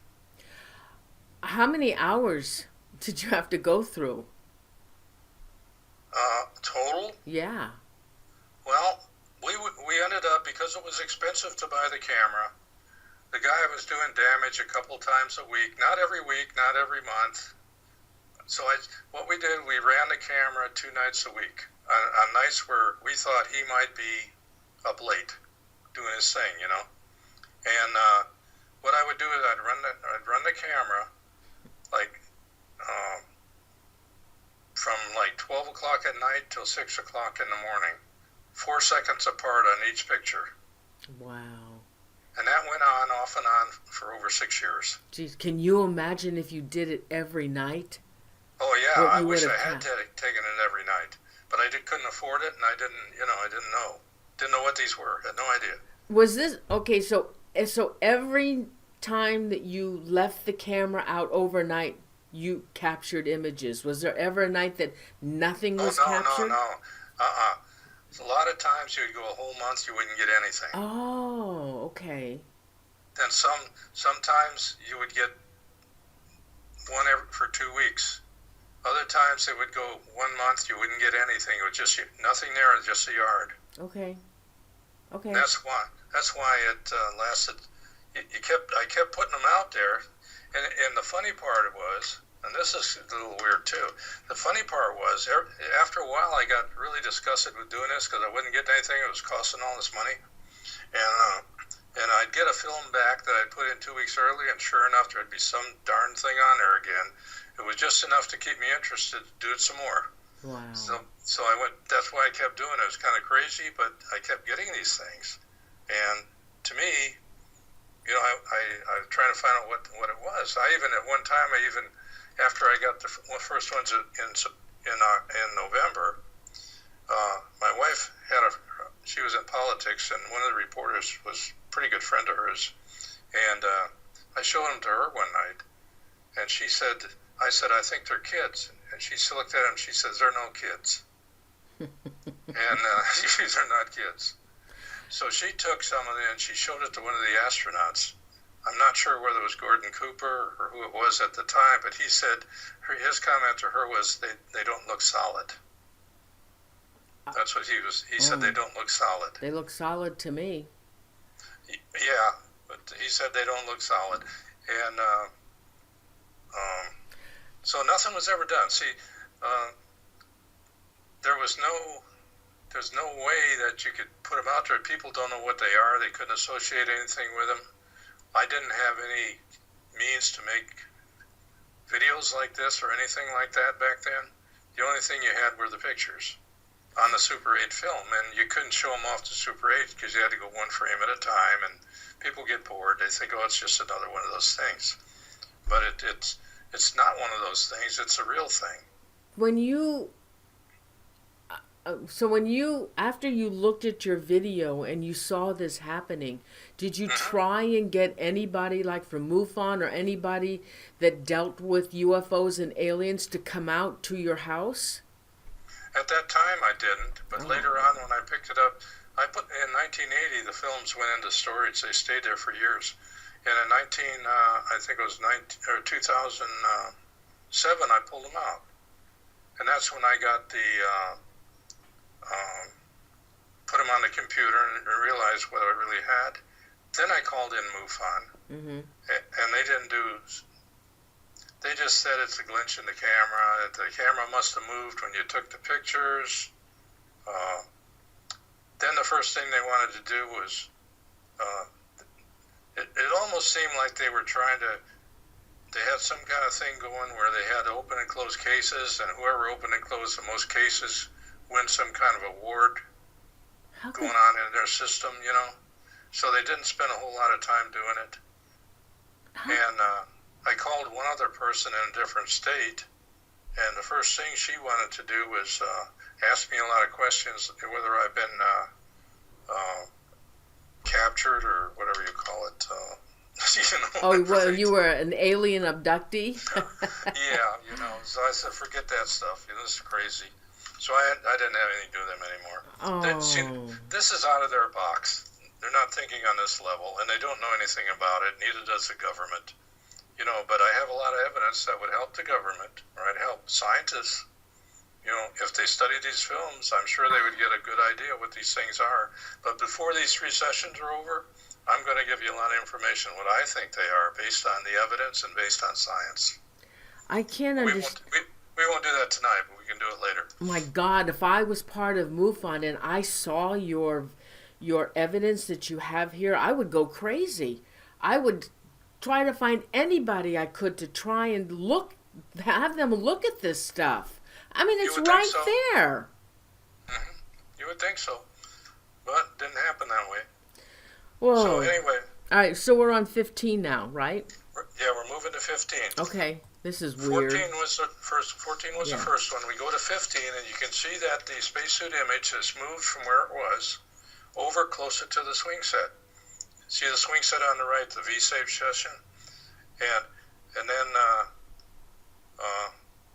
How many hours did you have to go through? Total? Yeah. Well, we ended up, because it was expensive to buy the camera, the guy was doing damage a couple times a week, not every week, not every month. So what we did, we ran the camera 2 nights a week, on nights where we thought he might be up late doing his thing, And what I would do is I'd run the camera from 12 o'clock at night till 6 o'clock in the morning, 4 seconds apart on each picture. Wow. And that went on, off and on, for over 6 years. Geez, can you imagine if you did it every night? Oh, yeah, I wish I had taken it every night. But I couldn't afford it, and I didn't know. Didn't know what these were. Had no idea. Was this, okay, so every time that you left the camera out overnight, you captured images. Was there ever a night that nothing was captured? No. A lot of times you would go a whole month, you wouldn't get anything. Oh, okay. Then sometimes you would get one for 2 weeks. Other times it would go 1 month, you wouldn't get anything. It was just nothing there, just a yard. Okay. That's why it lasted. I kept putting them out there, and the funny part was, and this is a little weird too. The funny part was, after a while, I got really disgusted with doing this because I wouldn't get anything. It was costing all this money, and I'd get a film back that I'd put in 2 weeks early, and sure enough, there'd be some darn thing on there again. It was just enough to keep me interested to do it some more. Wow. So I went. That's why I kept doing it. It was kind of crazy, but I kept getting these things, and to me, I was trying to find out what it was. At one time, after I got the first ones in November, my wife she was in politics, and one of the reporters was a pretty good friend of hers, and I showed them to her one night, and I said, I think they're kids, and she looked at them, she says, they're no kids. and these are not kids. So she took some of it and she showed it to one of the astronauts. I'm not sure whether it was Gordon Cooper or who it was at the time, but he said his comment to her was, they don't look solid. That's what he said, they don't look solid. They look solid to me. Yeah, but he said they don't look solid. And so nothing was ever done. See, there's no way that you could put them out there. People don't know what they are. They couldn't associate anything with them. I didn't have any means to make videos like this or anything like that back then. The only thing you had were the pictures on the Super 8 film, and you couldn't show them off to Super 8 because you had to go one frame at a time, and people get bored. They think, oh, it's just another one of those things. But it's not one of those things. It's a real thing. When you after you looked at your video and you saw this happening, did you try and get anybody like from MUFON or anybody that dealt with UFOs and aliens to come out to your house? At that time, I didn't, but later on when I picked it up, in 1980, the films went into storage. They stayed there for years. And in 2007, I pulled them out. And that's when I got put them on the computer and realized what I really had. Then I called in MUFON, and they just said it's a glitch in the camera. The camera must have moved when you took the pictures. Then the first thing they wanted to do was, it almost seemed like they were they had some kind of thing going where they had open and close cases, and whoever opened and closed the most cases wins some kind of award going on in their system, So they didn't spend a whole lot of time doing it. And I called one other person in a different state, and the first thing she wanted to do was ask me a lot of questions, whether I've been captured or whatever you call it. Well, you were an alien abductee? Yeah, so I said, forget that stuff. This is crazy. So I didn't have anything to do with them anymore. See, this is out of their box. They're not thinking on this level, and they don't know anything about it. Neither does the government. But I have a lot of evidence that would help the government, or I'd help scientists. If they study these films, I'm sure they would get a good idea what these things are. But before these 3 sessions are over, I'm going to give you a lot of information, what I think they are, based on the evidence and based on science. I can't understand. We won't do that tonight, but we can do it later. My God, if I was part of MUFON and I saw your evidence that you have here, I would go crazy. I would try to find anybody I could to try and have them look at this stuff. I mean, it's right there. Mm-hmm. You would think so, but it didn't happen that way. Whoa. So anyway. All right, so we're on 15 now, right? Yeah, we're moving to 15. Okay, this is weird. 14 was the first one. We go to 15, and you can see that the spacesuit image has moved from where it was over closer to the swing set. See the swing set on the right, the V-shaped session? And then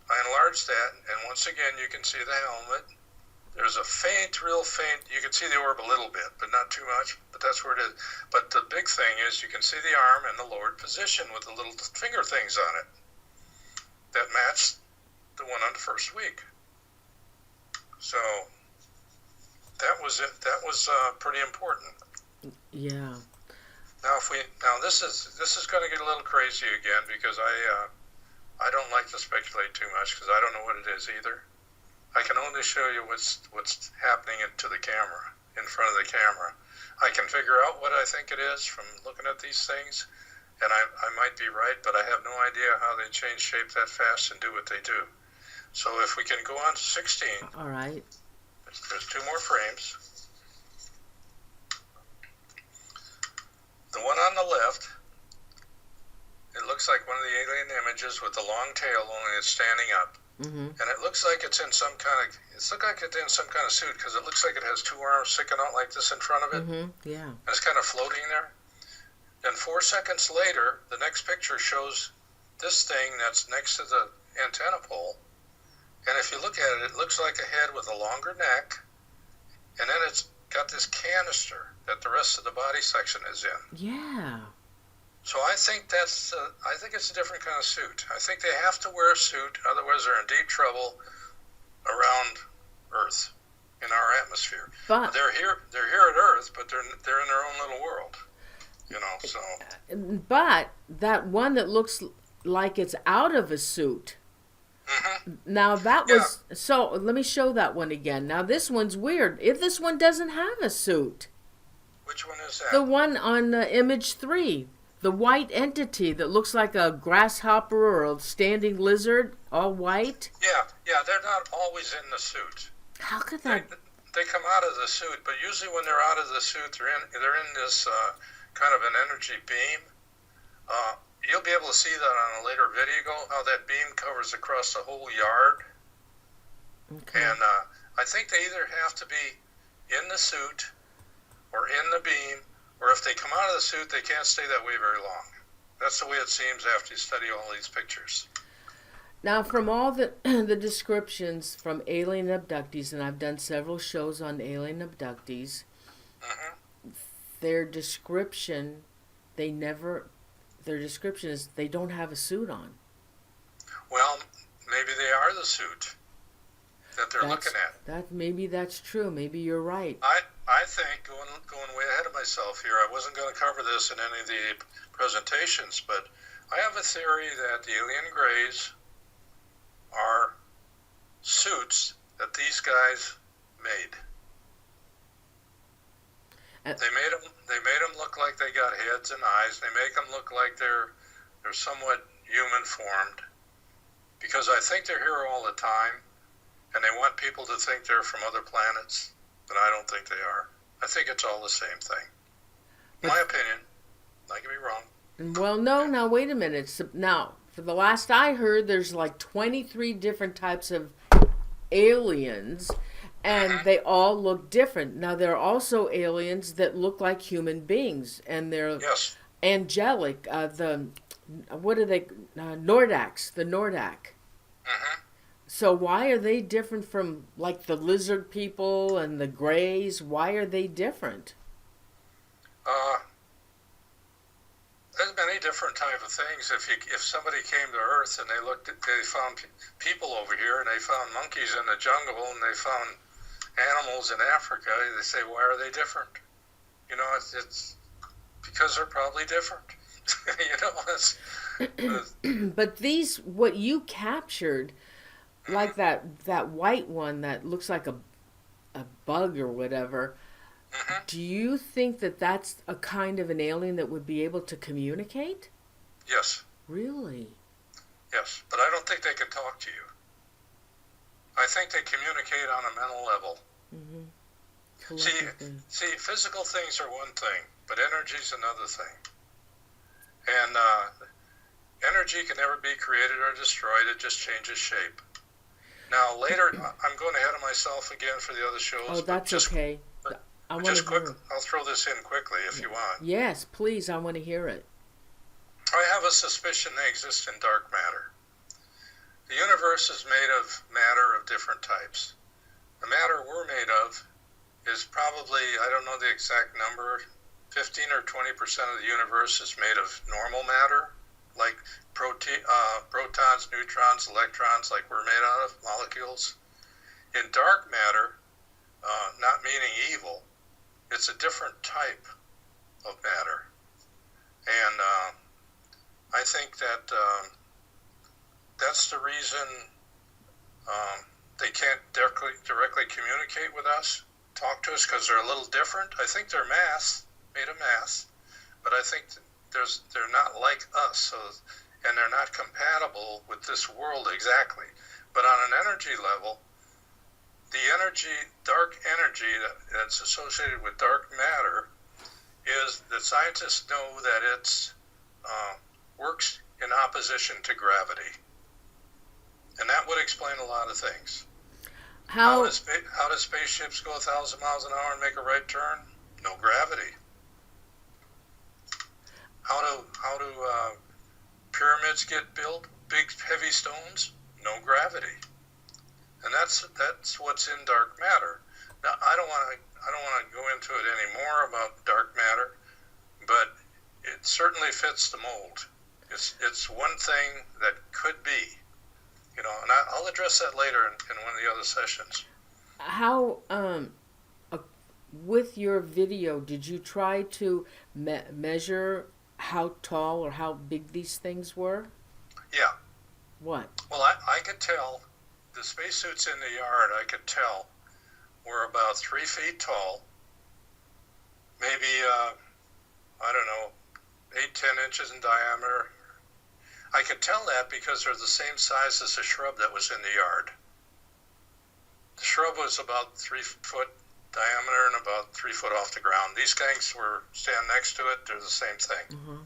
I enlarged that, and once again, you can see the helmet. There's a real faint, you can see the orb a little bit, but not too much, but that's where it is. But the big thing is you can see the arm in the lowered position with the little finger things on it that match the one on the first week. So that was it. That was pretty important. Yeah. Now this is going to get a little crazy again, because I don't like to speculate too much because I don't know what it is either. I can only show you what's happening to the camera, in front of the camera. I can figure out what I think it is from looking at these things, and I might be right, but I have no idea how they change shape that fast and do what they do. So if we can go on to 16. All right. There's 2 more frames. The one on the left, it looks like one of the alien images with the long tail, only it's standing up. Mm-hmm. And it looks like it's in some kind of suit, because it looks like it has 2 arms sticking out like this in front of it. Mm-hmm. Yeah. And it's kind of floating there. Then 4 seconds later, the next picture shows this thing that's next to the antenna pole. And if you look at it, it looks like a head with a longer neck and then it's got this canister that the rest of the body section is in. Yeah. So I think it's a different kind of suit. I think they have to wear a suit, otherwise they're in deep trouble around Earth, in our atmosphere. But they're here at Earth, but they're in their own little world, So. But that one that looks like it's out of a suit. Mm-hmm. Now that was so. Let me show that one again. Now this one's weird. If this one doesn't have a suit. Which one is that? The one on image 3. The white entity that looks like a grasshopper or a standing lizard, all white. Yeah, they're not always in the suit. How could that? They come out of the suit, but usually when they're out of the suit, they're in this kind of an energy beam. You'll be able to see that on a later video, how that beam covers across the whole yard. Okay. And I think they either have to be in the suit or in the beam, or if they come out of the suit, they can't stay that way very long. That's the way it seems after you study all these pictures. Now, from all the descriptions from alien abductees, and I've done several shows on alien abductees, their description is they don't have a suit on. Well, maybe they are the suit that they're looking at. Maybe that's true. Maybe you're right. I think, going way ahead of myself here, I wasn't going to cover this in any of the presentations, but I have a theory that the alien greys are suits that these guys made. They made them look like they got heads and eyes. They make them look like they're somewhat human formed, because I think they're here all the time, and they want people to think they're from other planets, but I don't think they are. I think it's all the same thing. My opinion. I could be wrong. Well, no. Now wait a minute. Now, for the last I heard, there's like 23 different types of aliens. And they all look different. Now, there are also aliens that look like human beings, and they're angelic. What are they? Nordax, the Nordak. So why are they different from like the lizard people and the greys? Why are they different? There's many different type of things. If somebody came to Earth and they found people over here, and they found monkeys in the jungle, and they found animals in Africa, they say, why are they different? It's because they're probably different. But these, what you captured, like that white one that looks like a bug or whatever, do you think that that's a kind of an alien that would be able to communicate? Yes. Really? Yes, but I don't think they can talk to you. I think they communicate on a mental level. See, physical things are one thing, but energy's another thing. And energy can never be created or destroyed. It just changes shape. Now, later, I'm going ahead of myself again for the other shows. Oh, that's okay. I'll throw this in quickly if you want. Yes, please. I want to hear it. I have a suspicion they exist in dark matter. The universe is made of matter of different types. The matter we're made of is probably, I don't know the exact number, 15 or 20% of the universe is made of normal matter, like protons, neutrons, electrons, like we're made out of, molecules. In dark matter, not meaning evil, it's a different type of matter. And I think that that's the reason they can't directly communicate with us, talk to us, because they're a little different. I think they're made of mass, but I think they're not like us, and they're not compatible with this world exactly. But on an energy level, the dark energy that's associated with dark matter, is that scientists know that it works in opposition to gravity. And that would explain a lot of things. How do spaceships go 1,000 miles an hour and make a right turn? No gravity. How do pyramids get built? Big heavy stones? No gravity. And that's what's in dark matter. Now, I don't want to I don't want to go into it anymore about dark matter, but it certainly fits the mold. It's one thing that could be, and I'll address that later in one of the other sessions. How with your video, did you try to measure how tall or how big these things were? Yeah. What? Well, I could tell, the spacesuits in the yard, I could tell, were about 3 feet tall, maybe, I don't know, 8-10 inches in diameter. I could tell that because they're the same size as the shrub that was in the yard. The shrub was about 3 foot diameter and about 3 foot off the ground. These things were stand next to it, they're the same thing. Mm-hmm.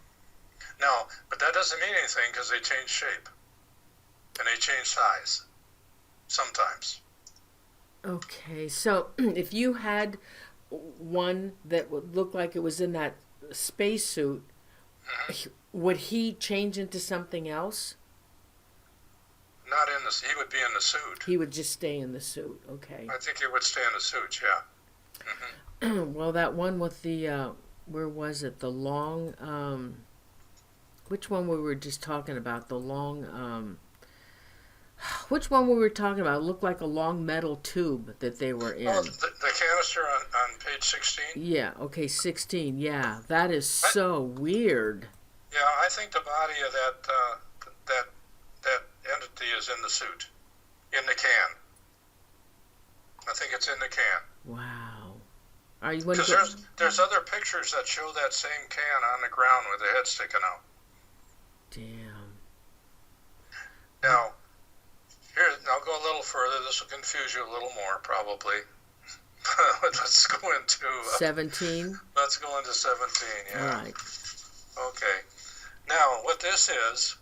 Now, but that doesn't mean anything because they change shape and they change size sometimes. Okay, so if you had one that would look like it was in that spacesuit, would he change into something else? Not in the. He would be in the suit. He would just stay in the suit. Okay. I think he would stay in the suit. Yeah. Mm-hmm. Well, that one with the where was it? The long. Which one we were just talking about? The long. Which one we were talking about? It looked like a long metal tube that they were in. Oh, the canister on page 16? Yeah, okay, 16, yeah. That is so weird. Yeah, I think the body of that entity is in the suit, in the can. I think it's in the can. Wow. Are you? Because there's other pictures that show that same can on the ground with the head sticking out. Damn. Now, here, I'll go a little further. This will confuse you a little more, probably. Let's go into 17. Let's go into 17. Yeah. All right. Okay. Now, what this is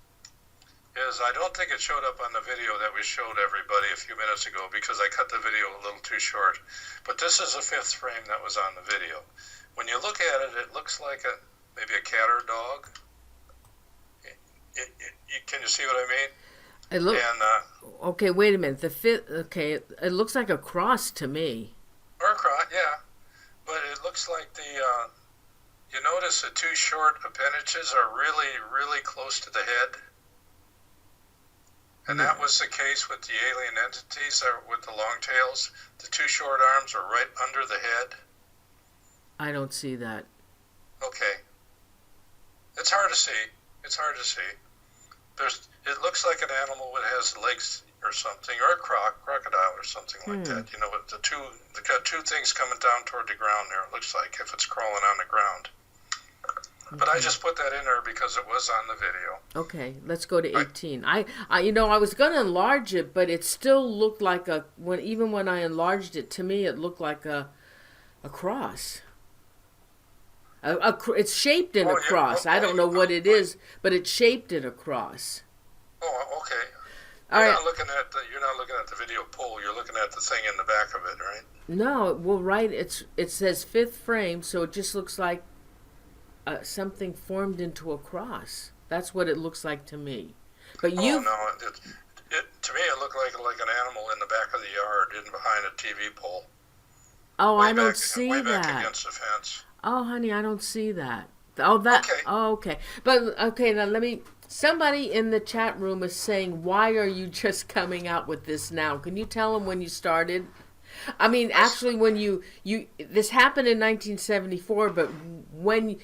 I don't think it showed up on the video that we showed everybody a few minutes ago because I cut the video a little too short. But this is a fifth frame that was on the video. When you look at it, it looks like maybe a cat or dog. Can you see what I mean? It look, okay, wait a minute. The fifth. Okay, it looks like a cross to me. Or a cross, yeah. But it looks like you notice the two short appendages are really, really close to the head. And that was the case with the alien entities with the long tails. The two short arms are right under the head. I don't see that. Okay. It's hard to see. It looks like an animal that has legs or something, or a crocodile or something like that. They've got two things coming down toward the ground there, it looks like, if it's crawling on the ground. Okay. But I just put that in there because it was on the video. Okay, let's go to 18. I was going to enlarge it, but it still looked like even when I enlarged it, to me it looked like a cross. It's shaped in a cross. Okay. I don't know what it is, but it's shaped in a cross. Oh, okay. You're not looking at the video poll. You're looking at the thing in the back of it, right? No, well, right. It says fifth frame, so it just looks like something formed into a cross. That's what it looks like to me. But to me it looked like an animal in the back of the yard, in behind a TV pole. Oh, I don't see that. Way back against the fence. Oh, honey, I don't see that. Oh, that. Okay. Oh, okay. But okay, now somebody in the chat room is saying, "Why are you just coming out with this now?" Can you tell them when you started? I mean, actually, when you this happened in 1974, but when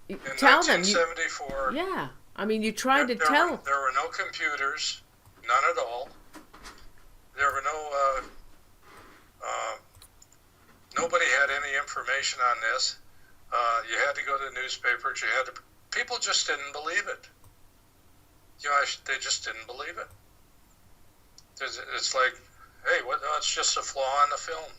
in tell 1974, them, yeah. I mean, you tried to tell. There were no computers, none at all. There were no. Nobody had any information on this. You had to go to the newspapers. People just didn't believe it. They just didn't believe it. It's like, hey, it's just a flaw in the film.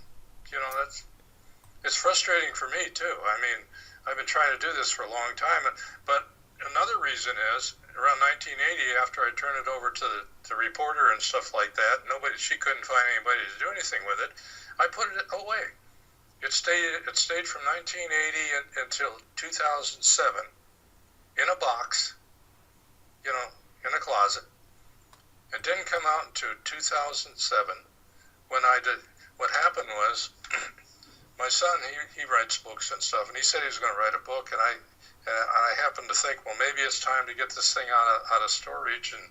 It's frustrating for me too. I mean, I've been trying to do this for a long time, but another reason is around 1980, after I turned it over to the reporter and stuff like that, she couldn't find anybody to do anything with it. I put it away. It stayed from 1980 until 2007 in a box, in a closet. It didn't come out until 2007 when I did. What happened was my son, he writes books and stuff, and he said he was going to write a book, and I happened to think, well, maybe it's time to get this thing out of storage and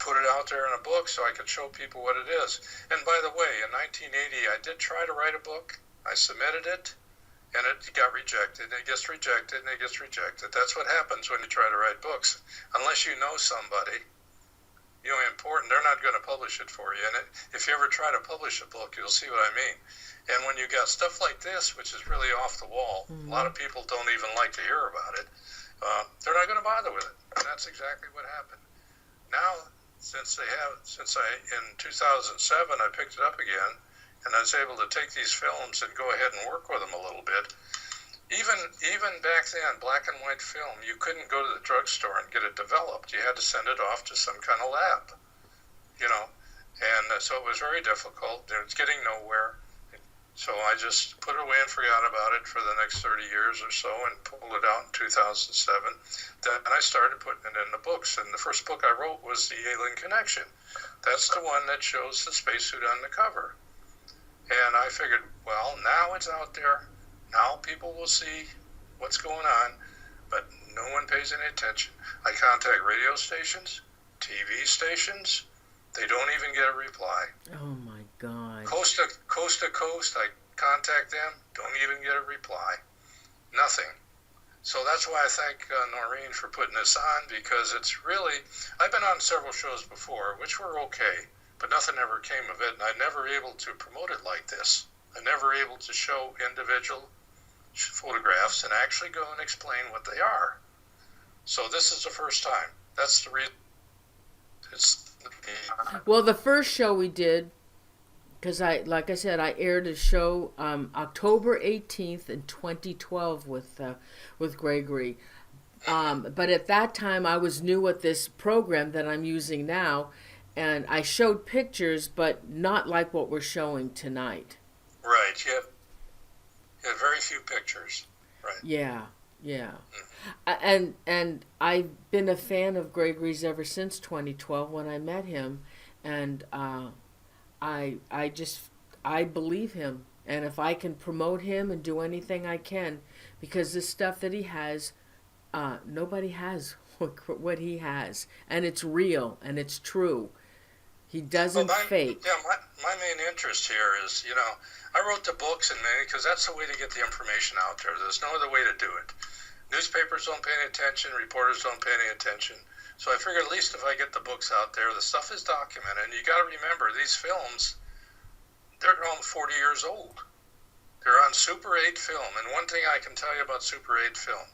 put it out there in a book so I could show people what it is. And by the way, in 1980, I did try to write a book. I submitted it, and it got rejected, and it gets rejected, and it gets rejected. That's what happens when you try to write books. Unless you know somebody, important, they're not going to publish it for you. And if you ever try to publish a book, you'll see what I mean. And when you got stuff like this, which is really off the wall, a lot of people don't even like to hear about it, they're not going to bother with it. And that's exactly what happened. Now, in 2007, I picked it up again, and I was able to take these films and go ahead and work with them a little bit. Even back then, black and white film, you couldn't go to the drugstore and get it developed. You had to send it off to some kind of lab, And so it was very difficult. It was getting nowhere. So I just put it away and forgot about it for the next 30 years or so and pulled it out in 2007. Then I started putting it in the books. And the first book I wrote was The Alien Connection. That's the one that shows the spacesuit on the cover. And I figured, well, now it's out there. Now people will see what's going on, but no one pays any attention. I contact radio stations, TV stations. They don't even get a reply. Oh, my God. Coast to coast, I contact them, don't even get a reply. Nothing. So that's why I thank Noreen for putting this on, because it's really, I've been on several shows before, which were okay, but nothing ever came of it, and I never able to promote it like this. I never able to show individual photographs and actually go and explain what they are. So this is the first time. That's the reason. Well, the first show we did, because like I said, I aired a show October 18th in 2012 with Gregory. But at that time, I was new at this program that I'm using now, and I showed pictures, but not like what we're showing tonight. Right. You have very few pictures. Right. Yeah. Yeah. And I've been a fan of Gregory's ever since 2012 when I met him, and I believe him, and if I can promote him and do anything I can, because the stuff that he has, nobody has what he has, and it's real and it's true. He doesn't fake. Yeah, my main interest here is, I wrote the books because that's the way to get the information out there. There's no other way to do it. Newspapers don't pay any attention, reporters don't pay any attention. So I figured at least if I get the books out there, the stuff is documented. And you got to remember, these films, they're almost 40 years old. They're on Super 8 film. And one thing I can tell you about Super 8 film,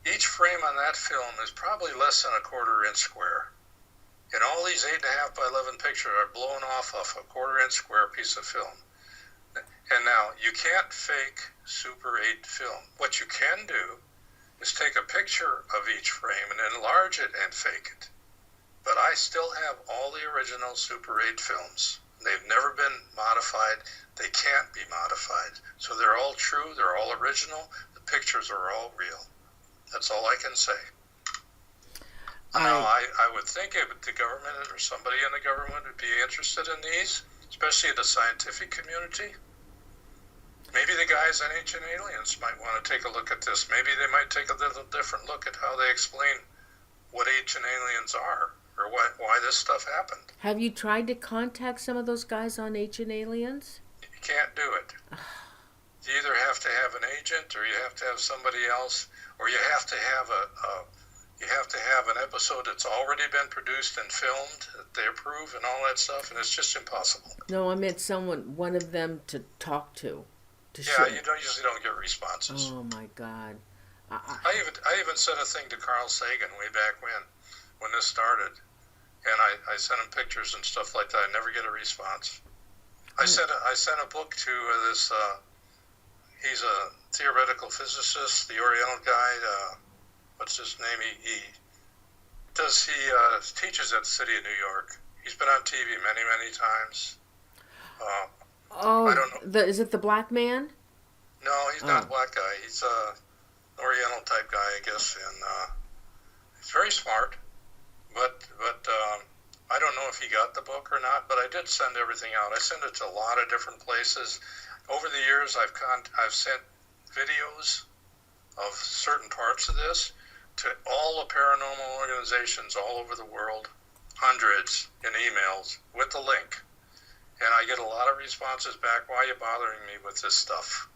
each frame on that film is probably less than a 1/4 inch square. And all these 8.5 by 11 pictures are blown off a 1/4 inch square piece of film. And now, you can't fake Super 8 film. What you can do is take a picture of each frame and enlarge it and fake it. But I still have all the original Super 8 films. They've never been modified. They can't be modified. So they're all true. They're all original. The pictures are all real. That's all I can say. Now, I would think the government or somebody in the government would be interested in these, especially the scientific community. Maybe the guys on Ancient Aliens might want to take a look at this. Maybe they might take a little different look at how they explain what Ancient Aliens are or why this stuff happened. Have you tried to contact some of those guys on Ancient Aliens? You can't do it. You either have to have an agent, or you have to have somebody else, or you have to have an episode that's already been produced and filmed that they approve and all that stuff, and it's just impossible. No, I meant one of them to talk to. You usually don't get responses. Oh my God! I even sent a thing to Carl Sagan way back when this started, and I sent him pictures and stuff like that. I never get a response. I sent a book to this. He's a theoretical physicist, the Oriental guy. What's his name? He teaches at the City of New York. He's been on TV many, many times. I don't know. Is it the black man? No, he's not a black guy. He's a Oriental type guy, I guess, and he's very smart. But I don't know if he got the book or not, but I did send everything out. I sent it to a lot of different places. Over the years, I've sent videos of certain parts of this to all the paranormal organizations all over the world, hundreds in emails with the link. And I get a lot of responses back, why are you bothering me with this stuff?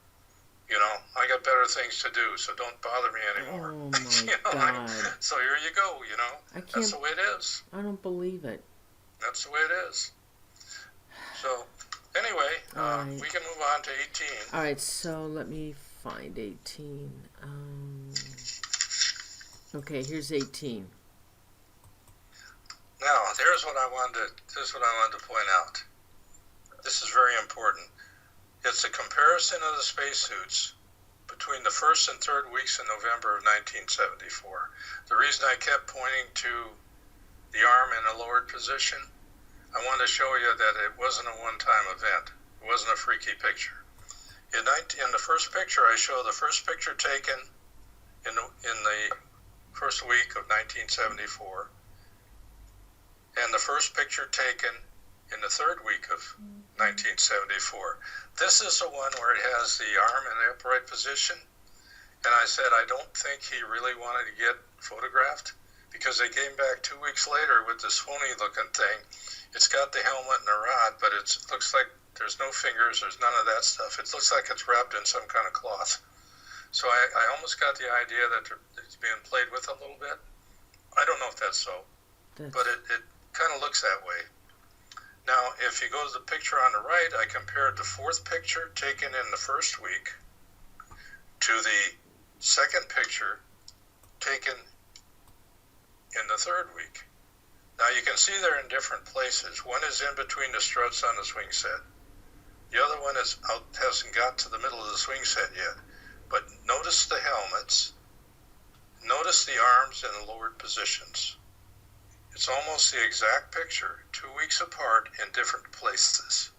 You know, I got better things to do, so don't bother me anymore. Oh, my you know, God. So here you go, you know. That's the way it is. I don't believe it. That's the way it is. So, anyway, right. We can move on to 18. All right, so let me find 18. Okay, here's 18. Now, this is what I wanted to point out. This is very important. It's a comparison of the spacesuits between the first and third weeks in November of 1974. The reason I kept pointing to the arm in a lowered position, I wanted to show you that it wasn't a one-time event. It wasn't a freaky picture. In the first picture, I show the first picture taken in the first week of 1974, and the first picture taken in the third week of 1974. This is the one where it has the arm in the upright position, and I said I don't think he really wanted to get photographed, because they came back 2 weeks later with this phony-looking thing. It's got the helmet and the rod, but it looks like there's no fingers, there's none of that stuff. It looks like it's wrapped in some kind of cloth. So I almost got the idea that it's being played with a little bit. I don't know if that's so, but it kind of looks that way. Now, if you go to the picture on the right, I compared the fourth picture taken in the first week to the second picture taken in the third week. Now, you can see they're in different places. One is in between the struts on the swing set. The other one hasn't got to the middle of the swing set yet. But notice the helmets. Notice the arms in the lowered positions. It's almost the exact picture, 2 weeks apart in different places.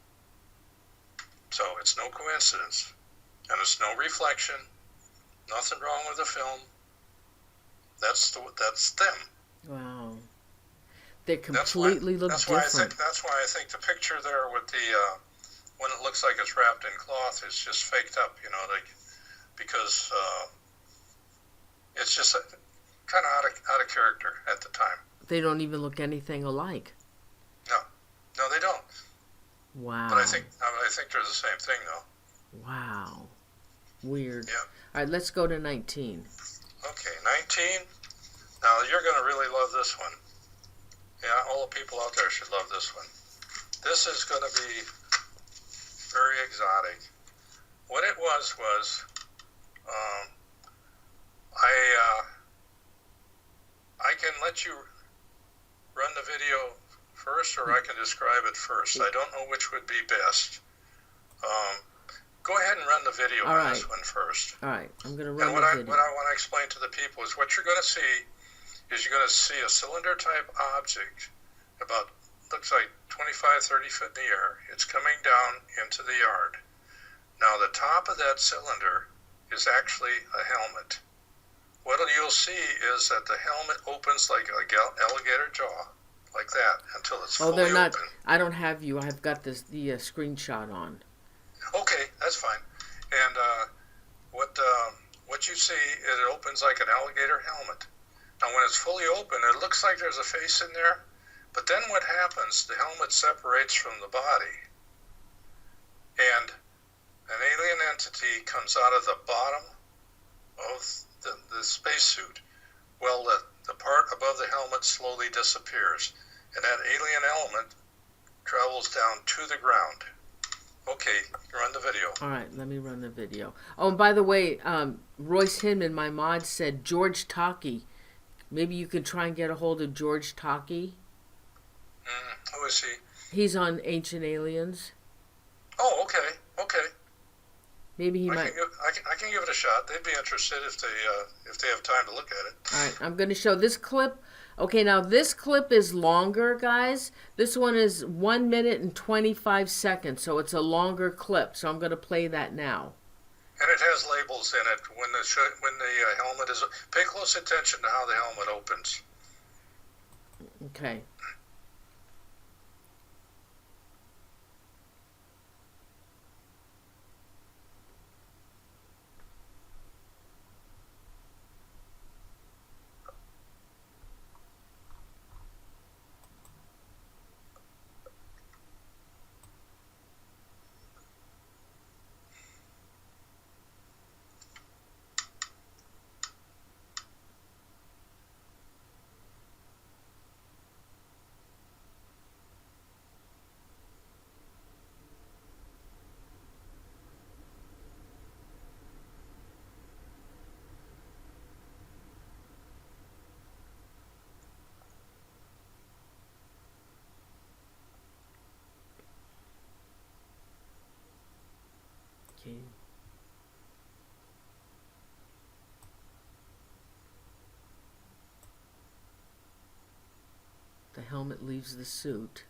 So it's no coincidence. And it's no reflection. Nothing wrong with the film. That's them. Wow. They completely look different. That's why I think the picture there with the when it looks like it's wrapped in cloth is just faked up, you know, because it's just kind of out of character at the time. They don't even look anything alike. No, they don't. Wow. But I think they're the same thing, though. Wow. Weird. Yeah. All right, let's go to 19. Okay, 19. Now, you're going to really love this one. Yeah, all the people out there should love this one. This is going to be very exotic. What it was I can let you run the video first, or I can describe it first. I don't know which would be best. Go ahead and run the video on this one first. All right, I'm going to run the video. What I want to explain to the people is what you're going to see is you're going to see a cylinder-type object about, looks like 25, 30 foot in the air. It's coming down into the yard. Now, the top of that cylinder is actually a helmet. What you'll see is that the helmet opens like an alligator jaw, like that, until it's fully they're not open. I don't have you. I've got the screenshot on. Okay, that's fine. And what you see, it opens like an alligator helmet. Now, when it's fully open, it looks like there's a face in there, but then what happens, the helmet separates from the body, and an alien entity comes out of the bottom of the spacesuit. Well, the part above the helmet slowly disappears, and that alien element travels down to the ground. Okay, run the video. All right, let me run the video. Oh, and by the way, Royce Hinman, my mod, said George Taki. Maybe you could try and get a hold of George Taki. Who is he? He's on Ancient Aliens. Oh, okay. Maybe he might. I can give it a shot. They'd be interested if they have time to look at it. All right, I'm going to show this clip. Okay, now this clip is longer, guys. This one is 1 minute and 25 seconds, so it's a longer clip. So I'm going to play that now. And it has labels in it when the helmet is. Pay close attention to how the helmet opens. Okay. helmet leaves the suit.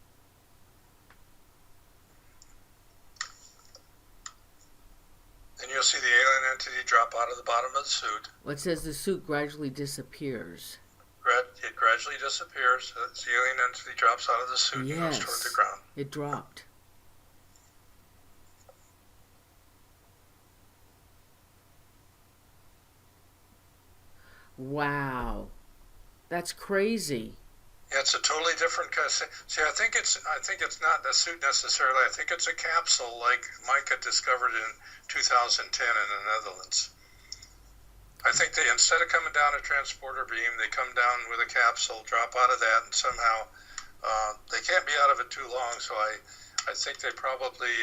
And you'll see the alien entity drop out of the bottom of the suit. Well, it says the suit gradually disappears. It gradually disappears. The alien entity drops out of the suit and goes toward the ground. It dropped. Wow. That's crazy. Yeah, it's a totally different kind of. See, I think it's not a suit necessarily. I think it's a capsule like Mike had discovered in 2010 in the Netherlands. I think they, instead of coming down a transporter beam, they come down with a capsule, drop out of that, and somehow they can't be out of it too long. So I think they probably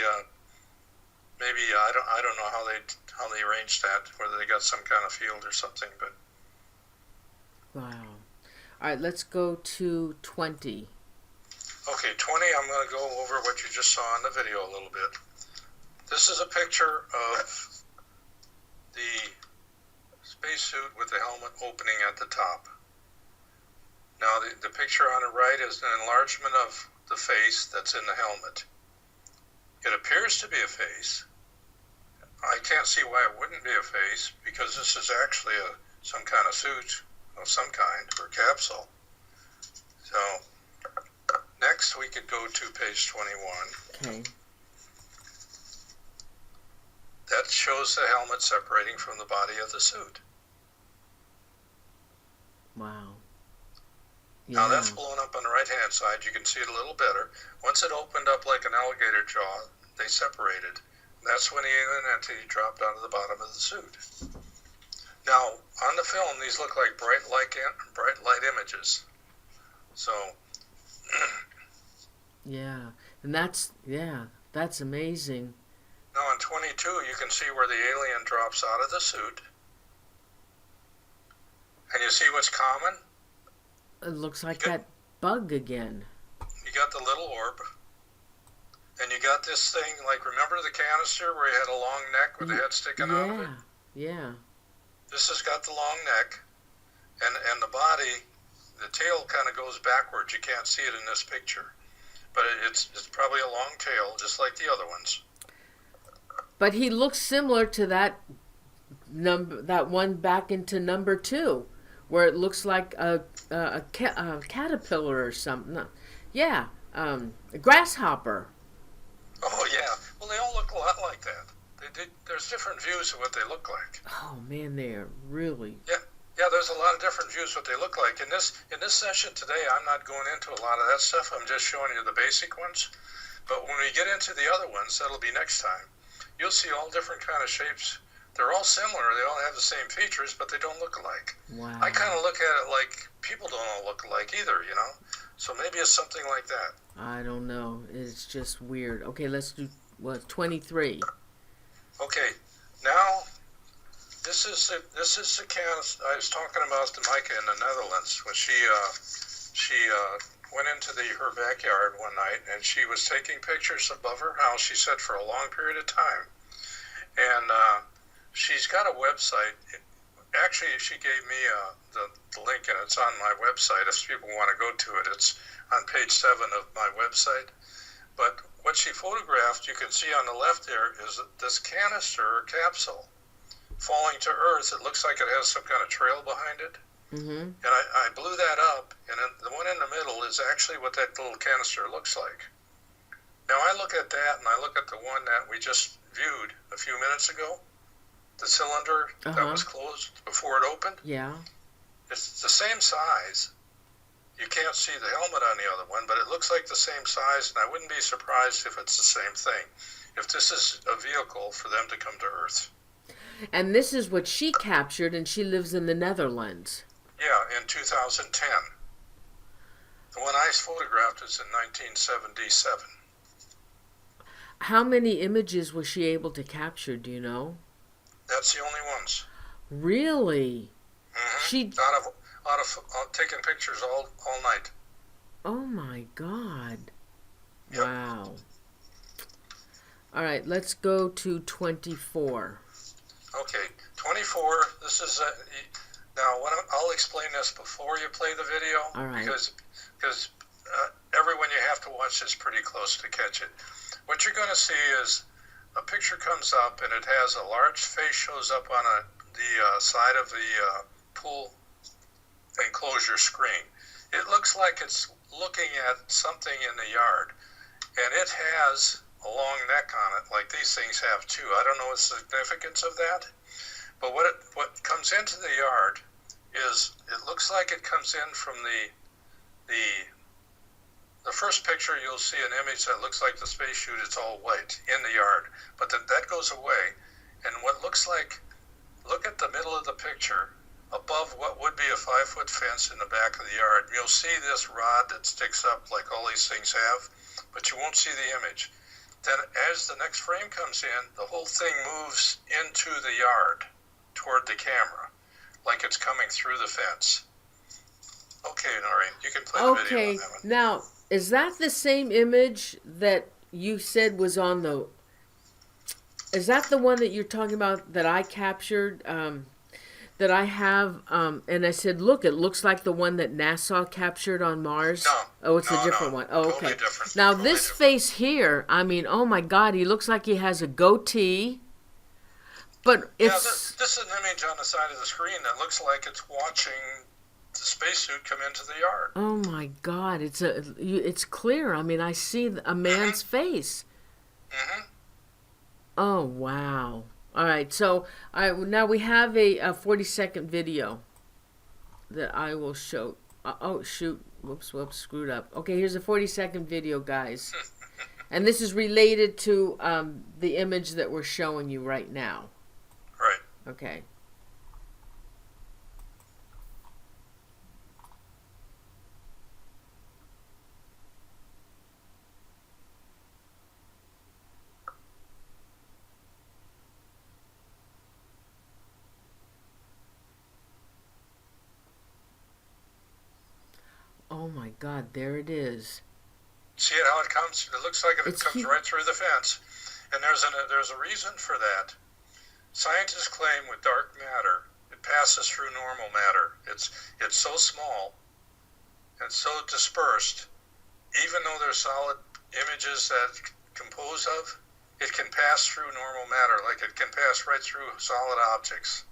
maybe I don't know how they arranged that, whether they got some kind of field or something, but. Wow. All right, let's go to 20. Okay, 20, I'm going to go over what you just saw in the video a little bit. This is a picture of the spacesuit with the helmet opening at the top. Now, the picture on the right is an enlargement of the face that's in the helmet. It appears to be a face. I can't see why it wouldn't be a face, because this is actually some kind of suit of some kind, or capsule. So, next we could go to page 21. Okay. That shows the helmet separating from the body of the suit. Wow. Yeah. Now that's blown up on the right-hand side. You can see it a little better. Once it opened up like an alligator jaw, they separated. That's when the alien entity dropped out of the bottom of the suit. Now, on the film, these look like bright light images. So, yeah, and that's amazing. now on 22, you can see where the alien drops out of the suit. And you see what's common? It looks like that bug again. You got the little orb. And you got this thing, like, remember the canister where he had a long neck with the head sticking out of it? Yeah. This has got the long neck, and the body, the tail kind of goes backwards. You can't see it in this picture, but it's probably a long tail, just like the other ones. But he looks similar to that one back into number 2, where it looks like a caterpillar or something. No. Yeah, a grasshopper. Oh yeah, well they all look a lot like that. There's different views of what they look like. Oh man, they're really. Yeah. There's a lot of different views of what they look like. In this session today, I'm not going into a lot of that stuff. I'm just showing you the basic ones. But when we get into the other ones, that'll be next time. You'll see all different kind of shapes. They're all similar. They all have the same features, but they don't look alike. Wow. I kind of look at it like people don't all look alike either, you know. So maybe it's something like that. I don't know. It's just weird. Okay, let's do 23. Okay, now this is the canister I was talking about to Micah in the Netherlands when she went into her backyard one night and she was taking pictures above her house. She said for a long period of time, and she's got a website. Actually, she gave me the link, and it's on my website. If people want to go to it, it's on page 7 of my website. But what she photographed, you can see on the left there, is this canister or capsule falling to Earth. It looks like it has some kind of trail behind it. Mm-hmm. And I blew that up, and the one in the middle is actually what that little canister looks like. Now I look at that, and I look at the one that we just viewed a few minutes ago, the cylinder that was closed before it opened. Yeah. It's the same size. You can't see the helmet on the other one, but it looks like the same size, and I wouldn't be surprised if it's the same thing, if this is a vehicle for them to come to Earth. And this is what she captured, and she lives in the Netherlands. Yeah, in 2010. The one I photographed is in 1977. How many images was she able to capture, do you know? That's the only ones. Really? Mm-hmm. She... Out of taking pictures all night. Oh my God. Yep. Wow. All right, let's go to 24. Okay, 24, this is, now I'll explain this before you play the video. All right. Because everyone you have to watch this pretty close to catch it. What you're going to see is a picture comes up and it has a large face shows up on the side of the pool enclosure screen. It looks like it's looking at something in the yard, and it has a long neck on it, like these things have too. I don't know the significance of that, but what comes into the yard is, it looks like it comes in from the first picture. You'll see an image that looks like the spacesuit. It's all white in the yard, but that goes away, and what looks like, look at the middle of the picture, above what would be a 5-foot fence in the back of the yard. You'll see this rod that sticks up like all these things have, but you won't see the image. Then as the next frame comes in, the whole thing moves into the yard toward the camera, like it's coming through the fence. Okay, Noreen, you can play the video on that one. Now, is that the same image that you said was on the... Is that the one that you're talking about that I captured, that I have, and I said, look, it looks like the one that NASA captured on Mars? No. Oh, it's a different one. Oh, Totally okay. different. Now, Totally this different. face here, I mean, oh my God, he looks like he has a goatee. But it's... This is an image on the side of the screen that looks like it's watching the spacesuit come into the yard. Oh my God, it's clear. I mean, I see a man's face. Mm-hmm. Oh, wow. All right, so now we have a 40-second video that I will show. Oh, shoot. Whoops, screwed up. Okay, here's a 40-second video, guys. And this is related to the image that we're showing you right now. Right. Okay. Oh my God, there it is. See it how it comes? It looks like it comes right through the fence. And there's a reason for that. Scientists claim with dark matter, it passes through normal matter. It's so small and so dispersed, even though there's solid images that compose of, it can pass through normal matter, like it can pass right through solid objects.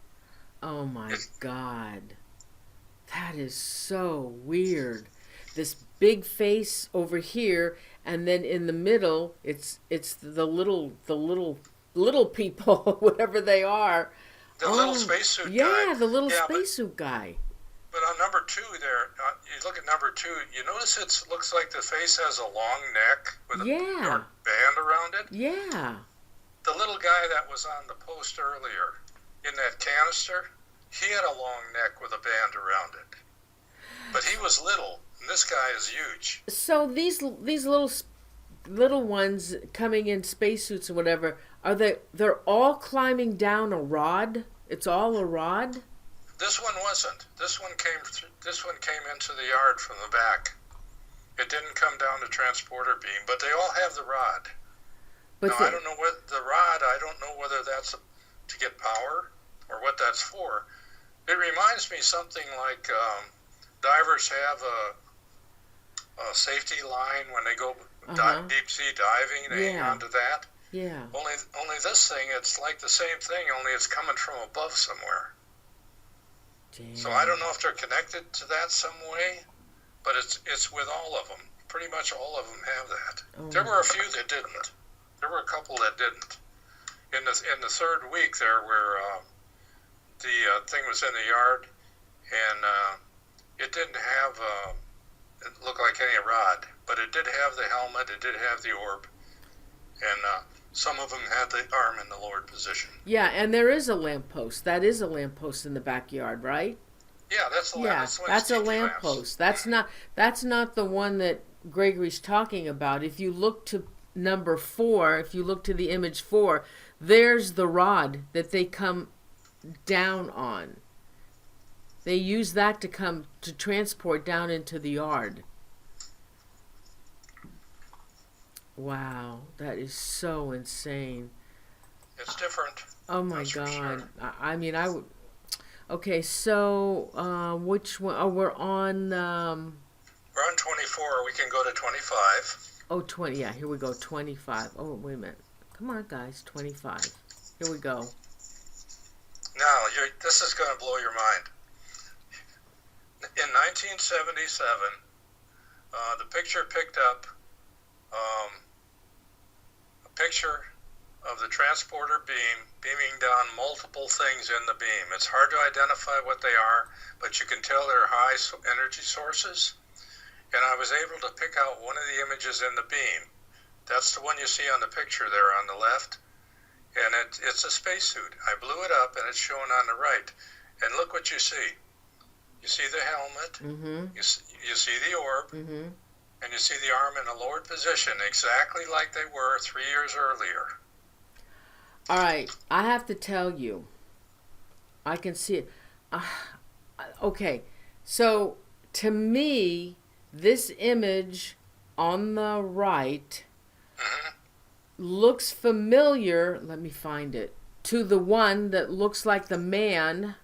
Oh my God. That is so weird. This big face over here, and then in the middle, it's the little people, whatever they are. The little spacesuit guy. Yeah, the little spacesuit guy. But on number 2 there, you look at number 2, you notice it looks like the face has a long neck with a dark band around it? Yeah. The little guy that was on the post earlier in that canister, he had a long neck with a band around it. But he was little, and this guy is huge. So these little ones coming in spacesuits or whatever, they're all climbing down a rod? It's all a rod? This one wasn't. This one came into the yard from the back. It didn't come down the transporter beam, but they all have the rod. But now, I don't know what the rod, I don't know whether that's to get power or what that's for. It reminds me something like divers have a safety line when they go deep sea diving. They hang on to that. Yeah. Only this thing, it's like the same thing, only it's coming from above somewhere. Damn. So I don't know if they're connected to that some way, but it's with all of them. Pretty much all of them have that. Oh. There were a few that didn't. There were a couple that didn't. In the third week there, where the thing was in the yard, and it didn't have it looked like any rod, but it did have the helmet, it did have the orb, and some of them had the arm in the lowered position. Yeah, and there is a lamppost. That is a lamppost in the backyard, right? Yeah, that's the that's a lamppost. That's not the one that Gregory's talking about. If you look to number 4, if you look to the image 4, there's the rod that they come down on. They use that to transport down into the yard. Wow, that is so insane. It's different. Oh my God. Sure. I mean, I would... Okay, so which one? Oh, we're on... We're on 24. We can go to 25. Oh, 20. Yeah, here we go. 25. Oh, wait a minute. Come on, guys. 25. Here we go. Now, this is going to blow your mind. In 1977, the picture picked up a picture of the transporter beam beaming down multiple things in the beam. It's hard to identify what they are, but you can tell they're high energy sources. And I was able to pick out one of the images in the beam. That's the one you see on the picture there on the left. And it's a spacesuit. I blew it up, and it's shown on the right. And look what you see. You see the helmet. Mm-hmm. You see the orb. Mm-hmm. And you see the arm in a lowered position, exactly like they were 3 years earlier. All right. I have to tell you. I can see it. Okay. So, to me, this image on the right looks familiar. Let me find it. To the one that looks like the man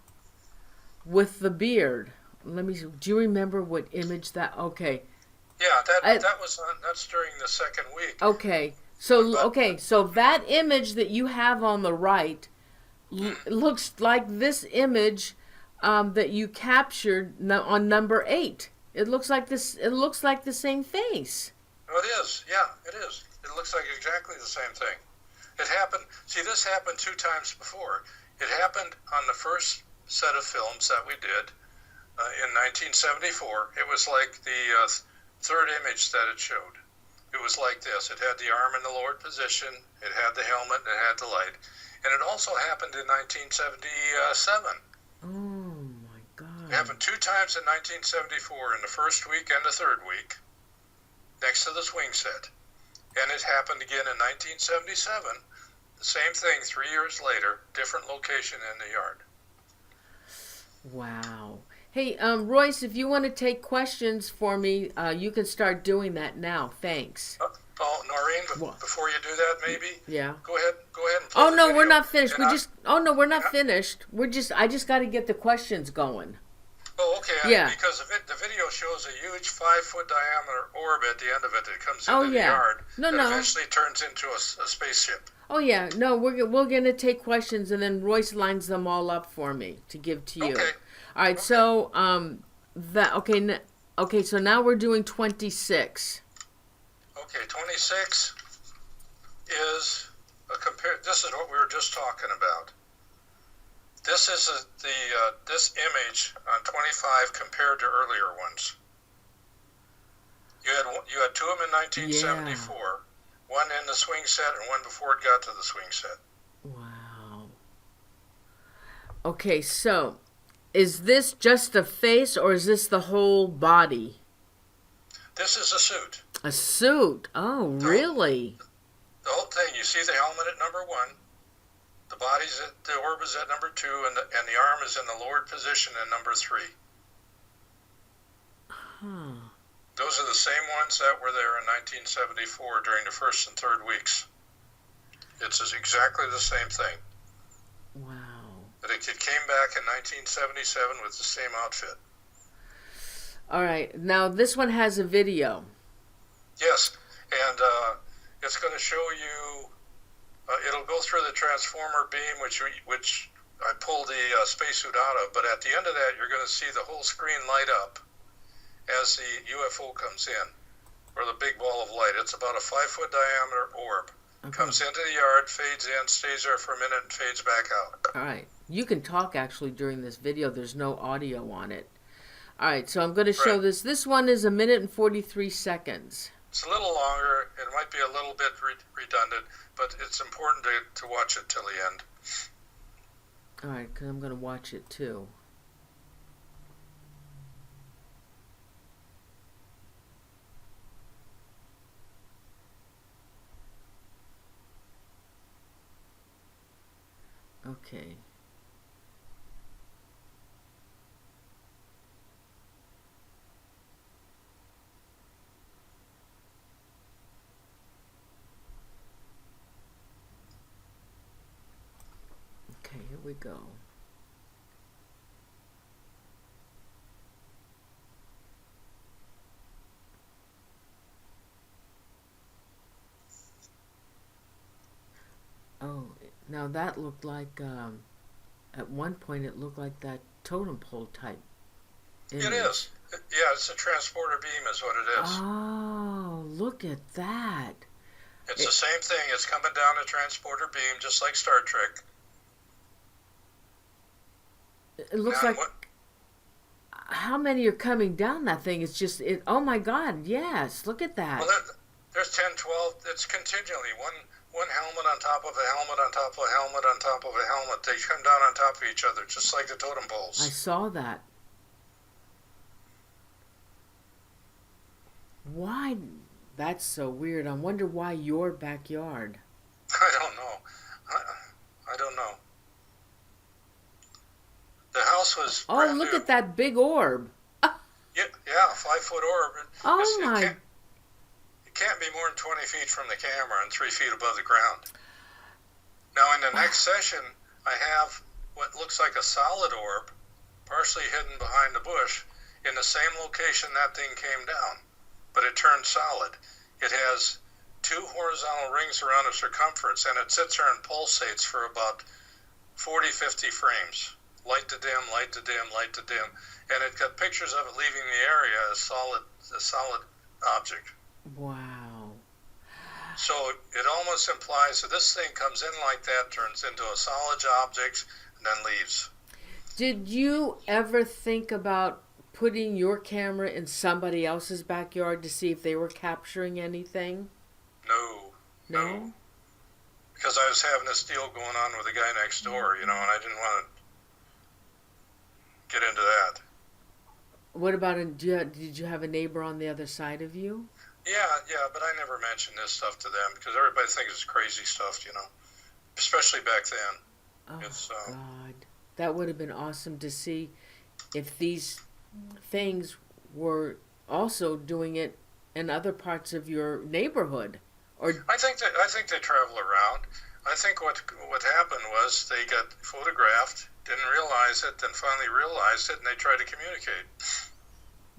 with the beard. Let me see. Do you remember what image that? Okay. Yeah, that's during the second week. Okay. So that image that you have on the right looks like this image that you captured on number 8. It looks like this. It looks like the same face. Oh, it is. Yeah, it is. It looks like exactly the same thing. It happened. See, this happened 2 times before. It happened on the first set of films that we did in 1974. It was like the third image that it showed. It was like this. It had the arm in the lowered position. It had the helmet. And it had the light. And it also happened in 1977. Oh my God! It happened 2 times in 1974, in the first week and the third week, next to the swing set. And it happened again in 1977. The same thing 3 years later, different location in the yard. Wow. Hey, Royce, if you want to take questions for me, you can start doing that now. Thanks. Noreen, before you do that, maybe? Yeah. Go ahead and play Oh, the no, video. we're not finished. We're not Yeah. finished. I just got to get the questions going. Oh, okay. Yeah. Because the video shows a huge 5-foot diameter orb at the end of it that comes into the yeah. yard. No. Eventually turns into a spaceship. Oh, yeah. No, we're going to take questions, and then Royce lines them all up for me to give to you. Okay. All right, so, so now we're doing 26. Okay, 26 is this is what we were just talking about. This is this image on 25 compared to earlier ones. You had 2 of them in 1974, one in the swing set and one before it got to the swing set. Wow. Okay, so is this just a face or is this the whole body? This is a suit. A suit? Oh, really? The whole thing. You see the helmet at number 1. The orb is at number 2, and the arm is in the lowered position at number 3. Huh. Those are the same ones that were there in 1974 during the first and third weeks. It's exactly the same thing. Wow. But it came back in 1977 with the same outfit. All right. Now, this one has a video. Yes, and it's going to show you, it'll go through the transformer beam, which I pulled the spacesuit out of, but at the end of that, you're going to see the whole screen light up as the UFO comes in, or the big ball of light. It's about a 5-foot diameter orb. Okay. Comes into the yard, fades in, stays there for a minute, and fades back out. All right. You can talk, actually, during this video. There's no audio on it. All right, so I'm going to show this. This one is 1 minute and 43 seconds. It's a little longer. It might be a little bit redundant, but it's important to watch it till the end. All right, because I'm going to watch it, too. Okay. Okay, here we go. Now that looked like, at one point it looked like that totem pole type image. It is. Yeah, it's a transporter beam is what it is. Oh, look at that. It's the same thing. It's coming down a transporter beam, just like Star Trek. It looks like... How many are coming down that thing? It's just... Oh, my God. Yes. Look at that. Well, there's 10, 12. It's continually. One helmet on top of a helmet on top of a helmet on top of a helmet. They come down on top of each other, just like the totem poles. I saw that. Why? That's so weird. I wonder why your backyard. I don't know. I don't know. The house was brand look new. at that big orb. Yeah, 5-foot orb. Oh, my. It can't be more than 20 feet from the camera and 3 feet above the ground. Now, in the next session, I have what looks like a solid orb, partially hidden behind the bush, in the same location that thing came down, but it turned solid. It has 2 horizontal rings around the circumference, and it sits there and pulsates for about 40, 50 frames. Light to dim, light to dim, light to dim. And it got pictures of it leaving the area as a solid object. Wow. So it almost implies that this thing comes in like that, turns into a solid object, and then leaves. Did you ever think about putting your camera in somebody else's backyard to see if they were capturing anything? No. Because I was having this deal going on with the guy next door, and I didn't want to get into that. What about, did you have a neighbor on the other side of you? Yeah, but I never mentioned this stuff to them because everybody thinks it's crazy stuff, especially back then. Oh, God. That would have been awesome to see if these things were also doing it in other parts of your neighborhood. I think they travel around. I think what happened was they got photographed, didn't realize it, then finally realized it, and they tried to communicate.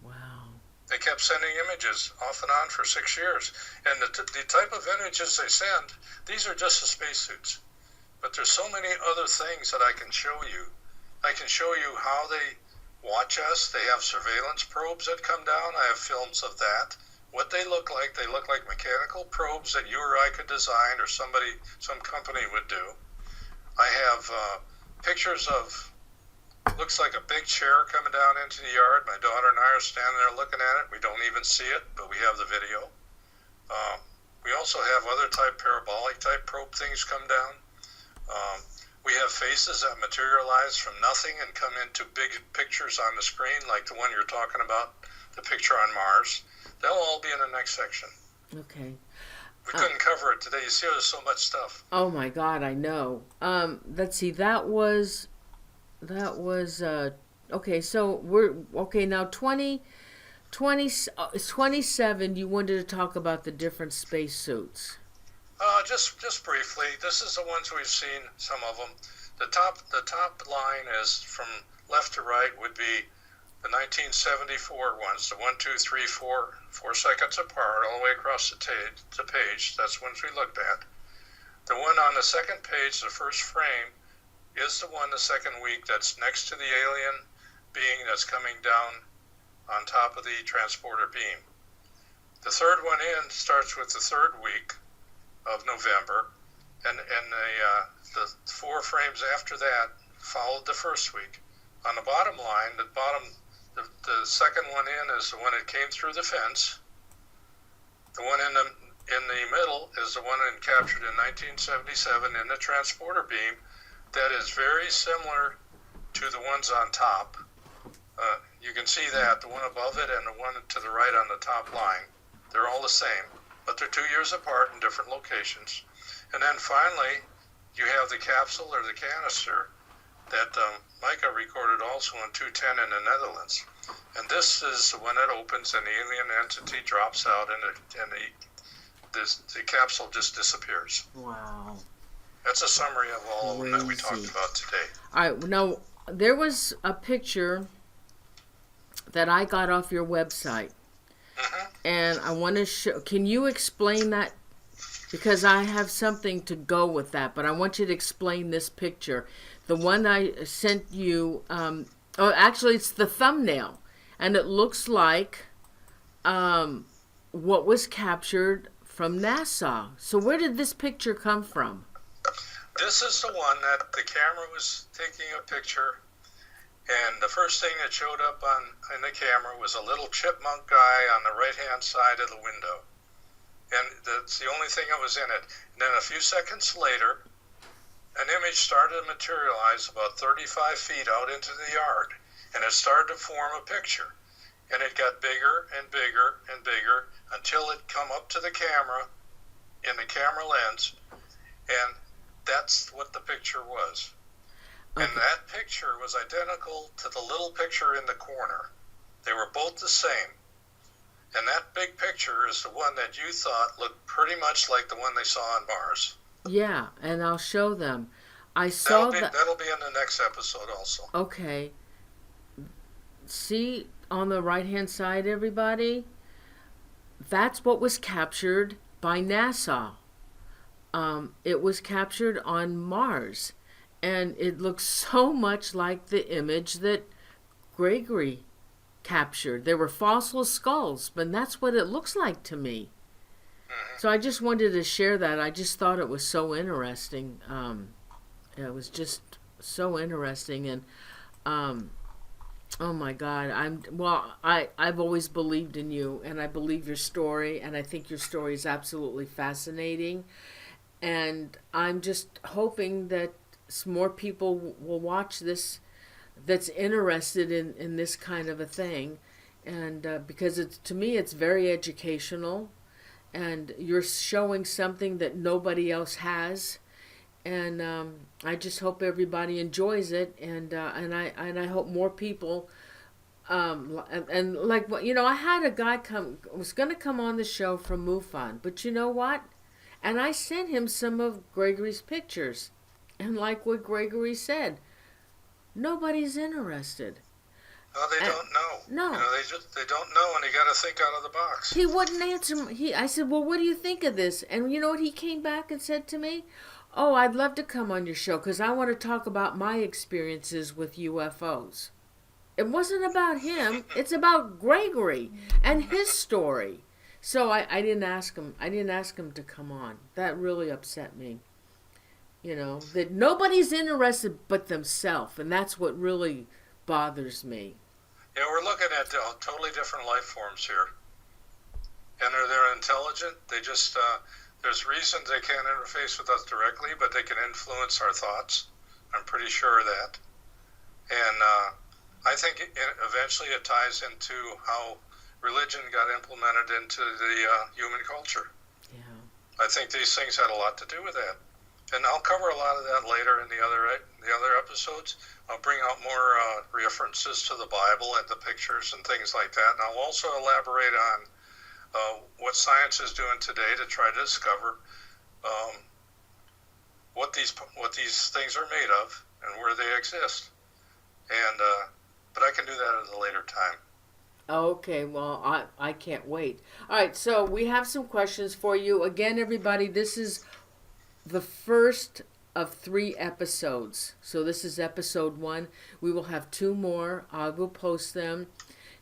Wow. They kept sending images off and on for 6 years. And the type of images they send, these are just the spacesuits. But there's so many other things that I can show you. I can show you how they watch us. They have surveillance probes that come down. I have films of that. What they look like mechanical probes that you or I could design or some company would do. I have pictures of, looks like a big chair coming down into the yard. My daughter and I are standing there looking at it. We don't even see it, but we have the video. We also have other parabolic type probe things come down. We have faces that materialize from nothing and come into big pictures on the screen, like the one you're talking about, the picture on Mars. They'll all be in the next section. Okay. We couldn't cover it today. You see, there's so much stuff. Oh my God, I know. Let's see. That was. Okay, so now 27. You wanted to talk about the different spacesuits. Just briefly. This is the ones we've seen. Some of them. The top line is from left to right would be the 1974 ones, the 1, 2, 3, 4 seconds apart, all the way across the page. That's ones we looked at. The one on the second page, the first frame, is the one the second week that's next to the alien being that's coming down on top of the transporter beam. The third one in starts with the third week of November, and the 4 frames after that followed the first week. On the bottom line, the second one in is the one that came through the fence. The one in the middle is the one that captured in 1977 in the transporter beam. That is very similar to the ones on top. You can see that, the one above it and the one to the right on the top line. They're all the same, but they're 2 years apart in different locations. And then finally, you have the capsule or the canister that Micah recorded also in 210 in the Netherlands. And this is the one that opens and the alien entity drops out and the capsule just disappears. Wow. That's a summary of all of them that we talked about today. All right. Now, there was a picture that I got off your website. Mm-hmm. And I want to show... Can you explain that because I have something to go with that, but I want you to explain this picture. The one I sent you, actually it's the thumbnail, and it looks like what was captured from NASA. So where did this picture come from? This is the one that the camera was taking a picture, and the first thing that showed up in the camera was a little chipmunk guy on the right-hand side of the window. And that's the only thing that was in it. And then a few seconds later, an image started to materialize about 35 feet out into the yard, and it started to form a picture. And it got bigger and bigger and bigger until it come up to the camera in the camera lens, and that's what the picture was. Okay. And that picture was identical to the little picture in the corner. They were both the same. And that big picture is the one that you thought looked pretty much like the one they saw on Mars. Yeah, and I'll show them. That'll be in the next episode also. Okay. See on the right-hand side, everybody? That's what was captured by NASA. It was captured on Mars. And it looks so much like the image that Gregory captured. There were fossil skulls, but that's what it looks like to me. Mm-hmm. So I just wanted to share that. I just thought it was so interesting. It was just so interesting, and oh my God, I've always believed in you, and I believe your story, and I think your story is absolutely fascinating, and I'm just hoping that some more people will watch this that's interested in this kind of a thing, and because to me it's very educational, and you're showing something that nobody else has, and I just hope everybody enjoys it, and I hope more people and like, you know, I had a guy was going to come on the show from MUFON, but you know what, and I sent him some of Gregory's pictures, and like what Gregory said, nobody's interested. No, they don't know. No. You know, they don't know, and you got to think out of the box. He wouldn't answer. I said, well, what do you think of this? And you know what he came back and said to me? Oh, I'd love to come on your show because I want to talk about my experiences with UFOs. It wasn't about him. It's about Gregory and his story. So I didn't ask him. I didn't ask him to come on. That really upset me. You know, that nobody's interested but themselves, and that's what really bothers me. Yeah, we're looking at totally different life forms here. And they're intelligent. They just, there's reasons they can't interface with us directly, but they can influence our thoughts. I'm pretty sure of that. And I think eventually it ties into how religion got implemented into the human culture. Yeah. I think these things had a lot to do with that. And I'll cover a lot of that later in the other episodes. I'll bring out more references to the Bible and the pictures and things like that. And I'll also elaborate on what science is doing today to try to discover what these things are made of and where they exist. And but I can do that at a later time. Okay, well, I can't wait. All right, so we have some questions for you. Again, everybody, this is the first of 3 episodes. So this is episode 1. We will have 2 more. I will post them.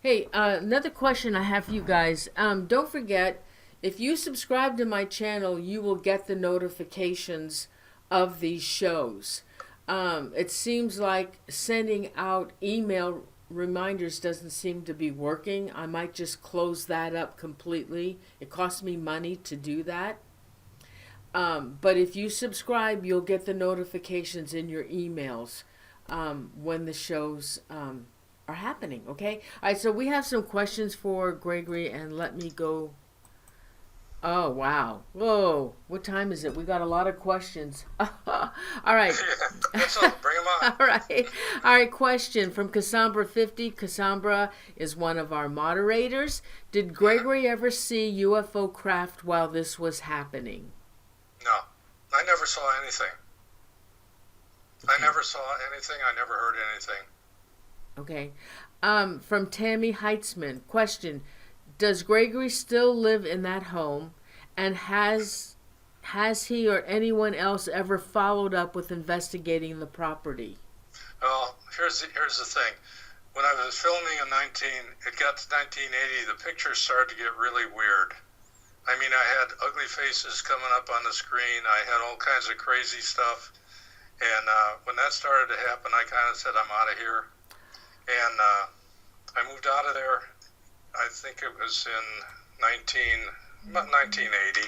Hey, another question I have for you guys. Don't forget, if you subscribe to my channel, you will get the notifications of these shows. It seems like sending out email reminders doesn't seem to be working. I might just close that up completely. It costs me money to do that. But if you subscribe, you'll get the notifications in your emails when the shows are happening, okay? All right, so we have some questions for Gregory, and let me go. Oh, wow. Whoa, what time is it? We got a lot of questions. All right. What's up? Bring them on. All right, question from Cassandra50. Cassandra is one of our moderators. Did Gregory ever see UFO craft while this was happening? No, I never saw anything. Okay. I never saw anything. I never heard anything. Okay. From Tammy Heitzman. Question. Does Gregory still live in that home? And has Has he or anyone else ever followed up with investigating the property? Well, here's the thing. When I was filming it got to 1980, the pictures started to get really weird. I mean, I had ugly faces coming up on the screen. I had all kinds of crazy stuff. And when that started to happen, I kind of said, I'm out of here. And I moved out of there. I think it was in 1980.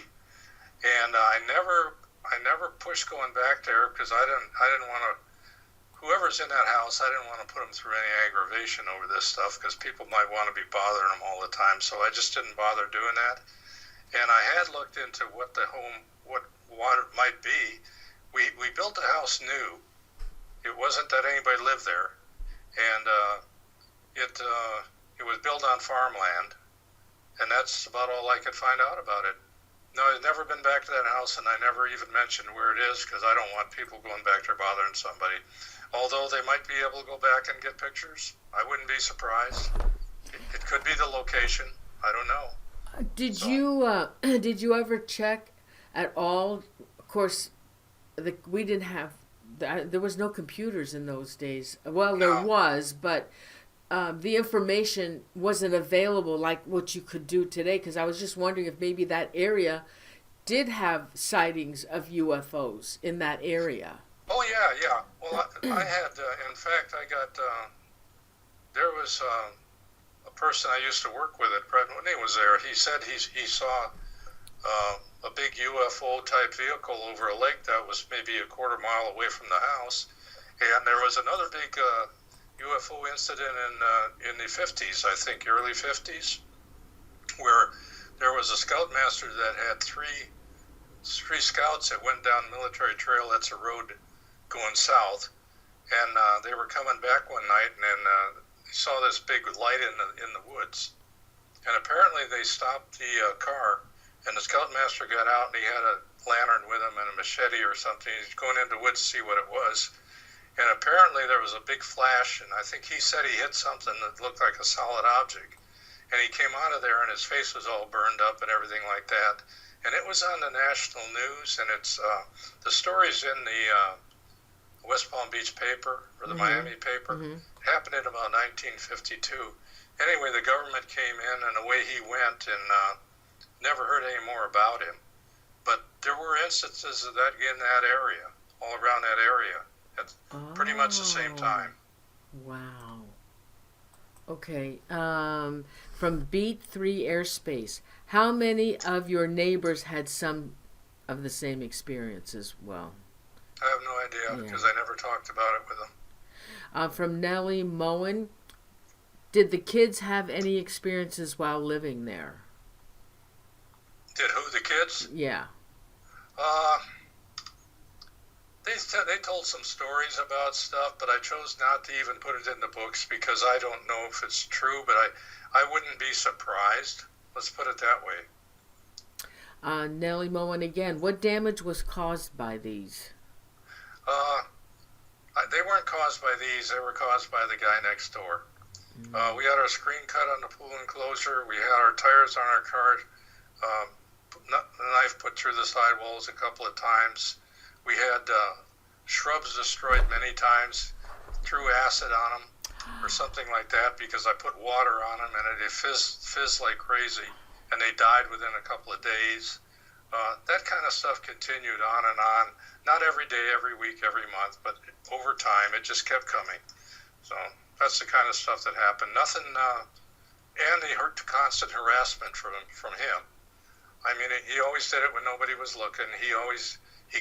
And I never pushed going back there because I didn't want to, whoever's in that house, I didn't want to put them through any aggravation over this stuff because people might want to be bothering them all the time. So I just didn't bother doing that. And I had looked into what it might be. We built the house new. It wasn't that anybody lived there. And it was built on farmland. And that's about all I could find out about it. No, I've never been back to that house, and I never even mentioned where it is because I don't want people going back there bothering somebody. Although they might be able to go back and get pictures. I wouldn't be surprised. It could be the location. I don't know. Did you ever check at all? Of course, we didn't have, there was no computers in those days. Well, there was, but the information wasn't available like what you could do today. Because I was just wondering if maybe that area did have sightings of UFOs in that area. Oh, yeah. Well, I had, in fact, there was a person I used to work with at Pratt Whitney was there. He said he saw a big UFO type vehicle over a lake that was maybe a quarter mile away from the house. And there was another big UFO incident in the 50s, I think, early 50s, where there was a scoutmaster that had three scouts that went down Military Trail. That's a road going south, and they were coming back one night, and then they saw this big light in the woods, and apparently they stopped the car, and the scoutmaster got out, and he had a lantern with him and a machete or something. He's going into the woods to see what it was, and apparently there was a big flash, and I think he said he hit something that looked like a solid object, and he came out of there, and his face was all burned up and everything like that, and it was on the national news, and it's the story's in the West Palm Beach paper or the Miami paper. It happened in about 1952. Anyway, the government came in, and away he went, and never heard any more about him. But there were instances of that in that area, all around that area, at pretty much the same time. Wow. Okay. From Beat 3 Airspace, how many of your neighbors had some of the same experience as well? I have no idea because I never talked about it with them. From Nellie Moen, did the kids have any experiences while living there? Did who, the kids? Yeah. They told some stories about stuff, but I chose not to even put it in the books because I don't know if it's true, but I wouldn't be surprised. Let's put it that way. Nellie Moen again, what damage was caused by these? They weren't caused by these. They were caused by the guy next door. We had our screen cut on the pool enclosure. We had our tires on our car, the knife put through the sidewalls a couple of times. We had shrubs destroyed many times, threw acid on them or something like that because I put water on them and it fizzed like crazy, and they died within a couple of days. That kind of stuff continued on and on. Not every day, every week, every month, but over time it just kept coming. So that's the kind of stuff that happened. Nothing, and the constant harassment from him. I mean, he always did it when nobody was looking. He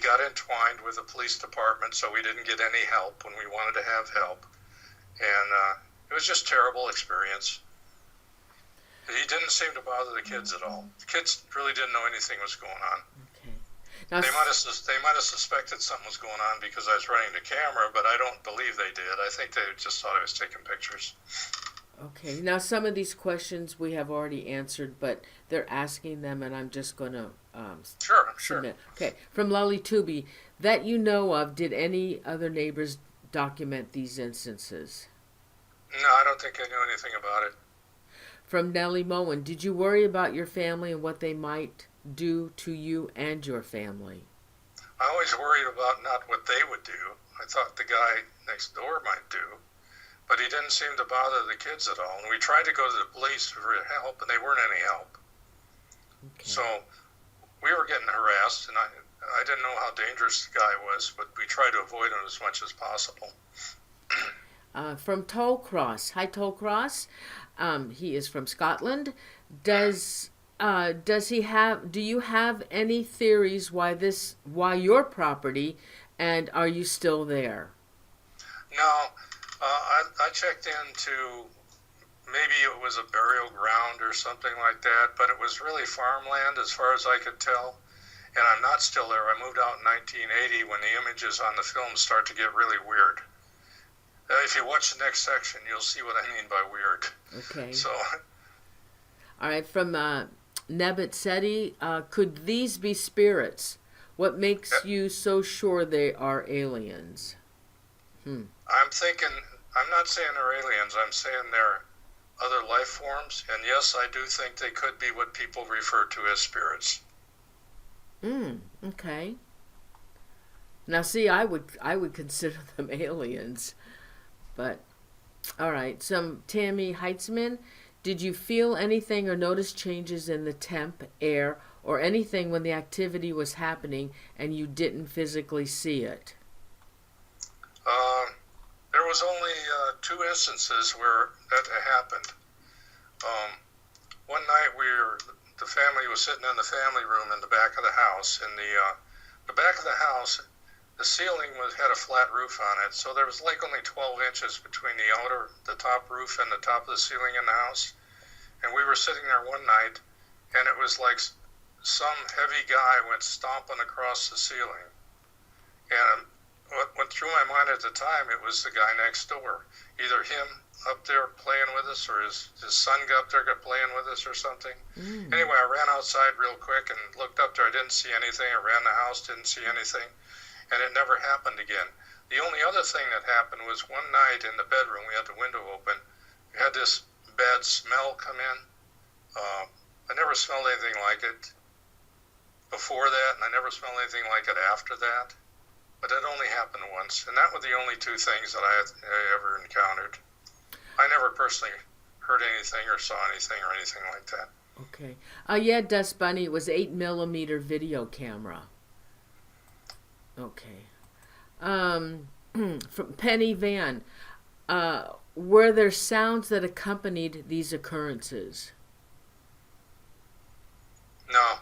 got entwined with the police department, so we didn't get any help when we wanted to have help. And it was just a terrible experience. He didn't seem to bother the kids at all. The kids really didn't know anything was going on. Okay. Now, they might have suspected something was going on because I was running the camera, but I don't believe they did. I think they just thought I was taking pictures. Okay. Now, some of these questions we have already answered, but they're asking them, and I'm just going to submit. Okay. From Lolly Tubi, that you know of, did any other neighbors document these instances? No, I don't think I knew anything about it. From Nellie Moen, did you worry about your family and what they might do to you and your family? I always worried about not what they would do. I thought the guy next door might do, but he didn't seem to bother the kids at all. And we tried to go to the police for help, and they weren't any help. Okay. So we were getting harassed, and I didn't know how dangerous the guy was, but we tried to avoid him as much as possible. From Tollcross. Hi, Tollcross. He is from Scotland. Do you have any theories why your property, and are you still there? No, I checked into maybe it was a burial ground or something like that, but it was really farmland as far as I could tell. And I'm not still there. I moved out in 1980 when the images on the film start to get really weird. If you watch the next section, you'll see what I mean by weird. Okay. So. All right, from Nebet Seti, could these be spirits? What makes you so sure they are aliens? I'm not saying they're aliens, I'm saying they're other life forms, and yes, I do think they could be what people refer to as spirits. Okay. Now see, I would consider them aliens. But, all right, Tammy Heitzman, did you feel anything or notice changes in the temp, air, or anything when the activity was happening and you didn't physically see it? There was only 2 instances where that happened. One night the family was sitting in the family room in the back of the house. In the back of the house, the ceiling had a flat roof on it, so there was like only 12 inches between the top roof and the top of the ceiling in the house. And we were sitting there one night, and it was like some heavy guy went stomping across the ceiling. And what went through my mind at the time, it was the guy next door. Either him up there playing with us, or his son got up there playing with us or something. Anyway, I ran outside real quick and looked up there. I didn't see anything. I ran the house, didn't see anything. And it never happened again. The only other thing that happened was one night in the bedroom, we had the window open. We had this bad smell come in. I never smelled anything like it before that, and I never smelled anything like it after that. But it only happened once, and that were the only 2 things that I ever encountered. I never personally heard anything or saw anything or anything like that. Okay. Yeah, Dust Bunny, it was 8mm video camera. Okay. From Penny Van, were there sounds that accompanied these occurrences? No.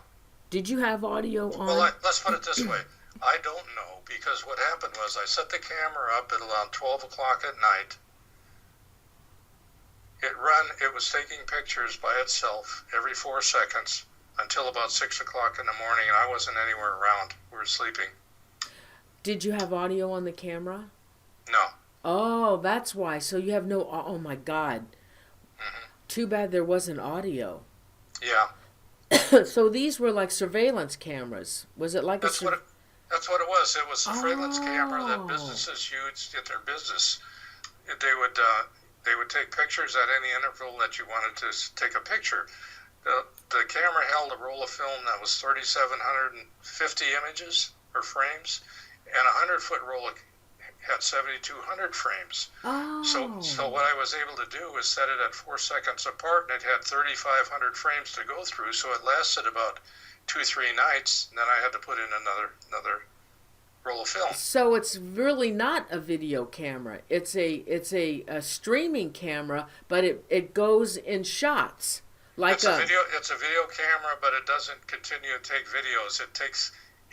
Did you have audio on? Well, let's put it this way. I don't know, because what happened was I set the camera up at around 12 o'clock at night. It was taking pictures by itself every 4 seconds until about 6 o'clock in the morning, and I wasn't anywhere around. We were sleeping. Did you have audio on the camera? No. Oh, that's why. So you have no... Oh, my God. Mm-hmm. Too bad there wasn't audio. Yeah. So these were like surveillance cameras. Was it like That's what it was. It was a surveillance camera that businesses used in their business. They would take pictures at any interval that you wanted to take a picture. The camera held a roll of film that was 3,750 images or frames, and a 100-foot roll had 7,200 frames. Oh. So what I was able to do was set it at 4 seconds apart, and it had 3,500 frames to go through. So it lasted about 2-3 nights, and then I had to put in another roll of film. So it's really not a video camera. It's a streaming camera, but it goes in shots. It's a video camera, but it doesn't continue to take videos. It takes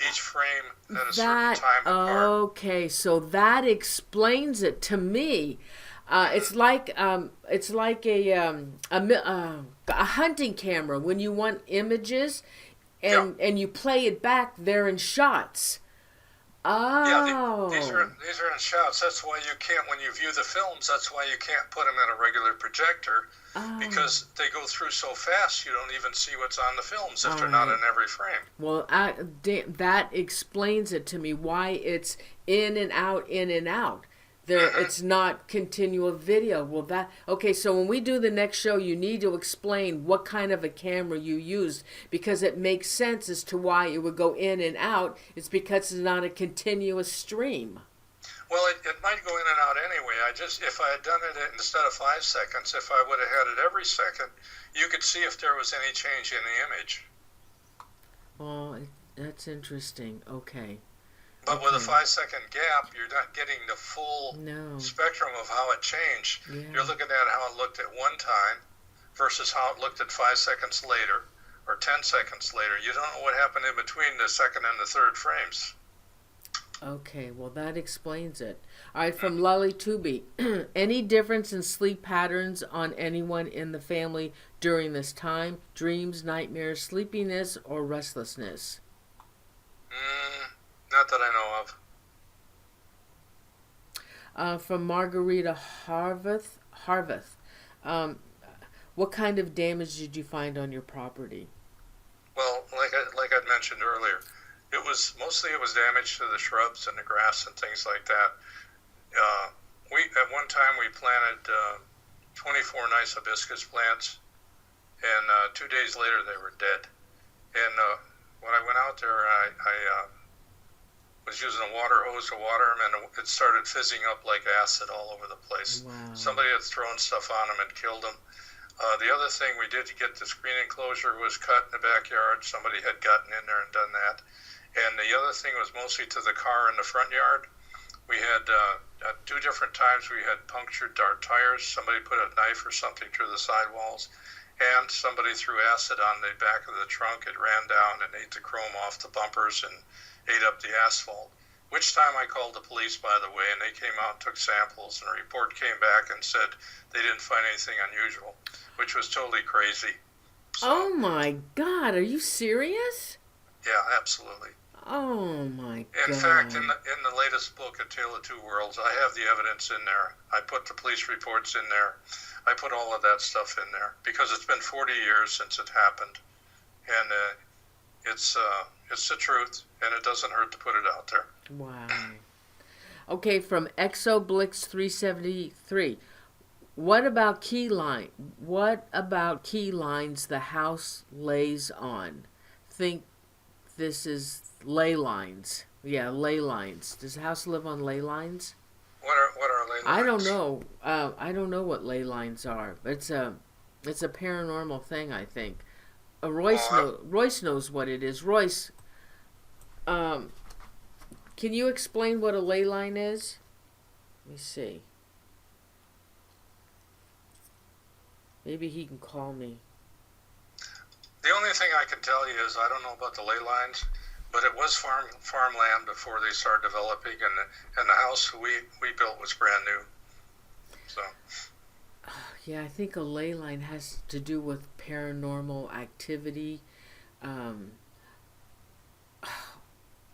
each frame at a certain time apart. Okay, so that explains it to me. It's like a hunting camera. When you want images and you play it back, they're in shots. Oh. Yeah, these are in shots. That's why you can't, when you view the films, that's why you can't put them in a regular projector, because they go through so fast you don't even see what's on the films if they're not in every frame. Well, that explains it to me, why it's in and out, in and out. It's not continual video. Well, okay, so when we do the next show, you need to explain what kind of a camera you used, because it makes sense as to why it would go in and out. It's because it's not a continuous stream. Well, it might go in and out anyway. If I had done it instead of 5 seconds, if I would have had it every second, you could see if there was any change in the image. Oh, that's interesting. Okay. But with a 5-second gap, you're not getting the full spectrum of how it changed. Yeah. You're looking at how it looked at one time versus how it looked at 5 seconds later or 10 seconds later. You don't know what happened in between the second and the third frames. Okay, well, that explains it. All right, from Lully Tubi. Any difference in sleep patterns on anyone in the family during this time? Dreams, nightmares, sleepiness, or restlessness? Not that I know of. From Margarita Harveth. What kind of damage did you find on your property? Well, like I'd mentioned earlier, it was damage to the shrubs and the grass and things like that. At one time we planted 24 nice hibiscus plants, and 2 days later they were dead. And when I went out there, I was using a water hose to water them, and it started fizzing up like acid all over the place. Wow. Somebody had thrown stuff on them and killed them. The other thing we did to get the screen enclosure was cut in the backyard. Somebody had gotten in there and done that. And the other thing was mostly to the car in the front yard. We had, at 2 different times, we had punctured our tires. Somebody put a knife or something through the sidewalls. And somebody threw acid on the back of the trunk. It ran down and ate the chrome off the bumpers and ate up the asphalt. Which time I called the police, by the way, and they came out and took samples, and a report came back and said they didn't find anything unusual, which was totally crazy. So, oh my God, are you serious? Yeah, absolutely. Oh my God. In fact, in the latest book, A Tale of Two Worlds, I have the evidence in there. I put the police reports in there. I put all of that stuff in there because it's been 40 years since it happened, and it's the truth, and it doesn't hurt to put it out there. Wow. Okay, from Exoblix 373. What about key lines the house lays on? Think this is ley lines. Yeah, ley lines. Does the house live on ley lines? What are ley lines? I don't know. I don't know what ley lines are. It's a paranormal thing, I think. Royce knows what it is. Royce, can you explain what a ley line is? Let me see. Maybe he can call me. The only thing I can tell you is I don't know about the ley lines, but it was farmland before they started developing, and the house we built was brand new. So. Yeah, I think a ley line has to do with paranormal activity.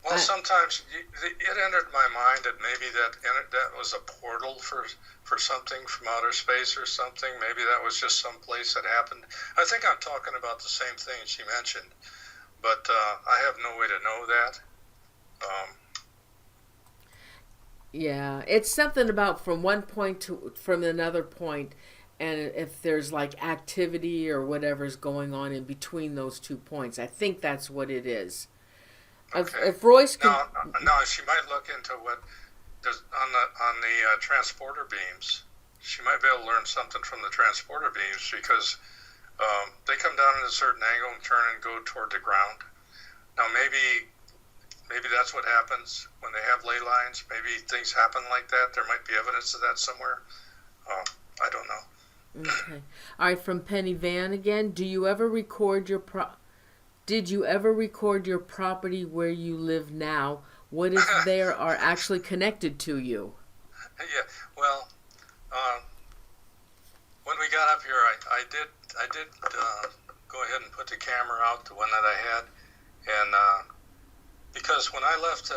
Well, sometimes it entered my mind that maybe that was a portal for something from outer space or something. Maybe that was just some place that happened. I think I'm talking about the same thing she mentioned, but I have no way to know that. Yeah, it's something about from one point from another point, and if there's like activity or whatever's going on in between those 2 points. I think that's what it is. Okay. If Royce can... No, she might look into what there's on the transporter beams. She might be able to learn something from the transporter beams because they come down at a certain angle and turn and go toward the ground. Now maybe that's what happens when they have ley lines. Maybe things happen like that. There might be evidence of that somewhere. I don't know. Okay. All right, from Penny Van again. Did you ever record your property where you live now? What if they are actually connected to you? Yeah, well, when we got up here, I did go ahead and put the camera out, the one that I had, and because when I left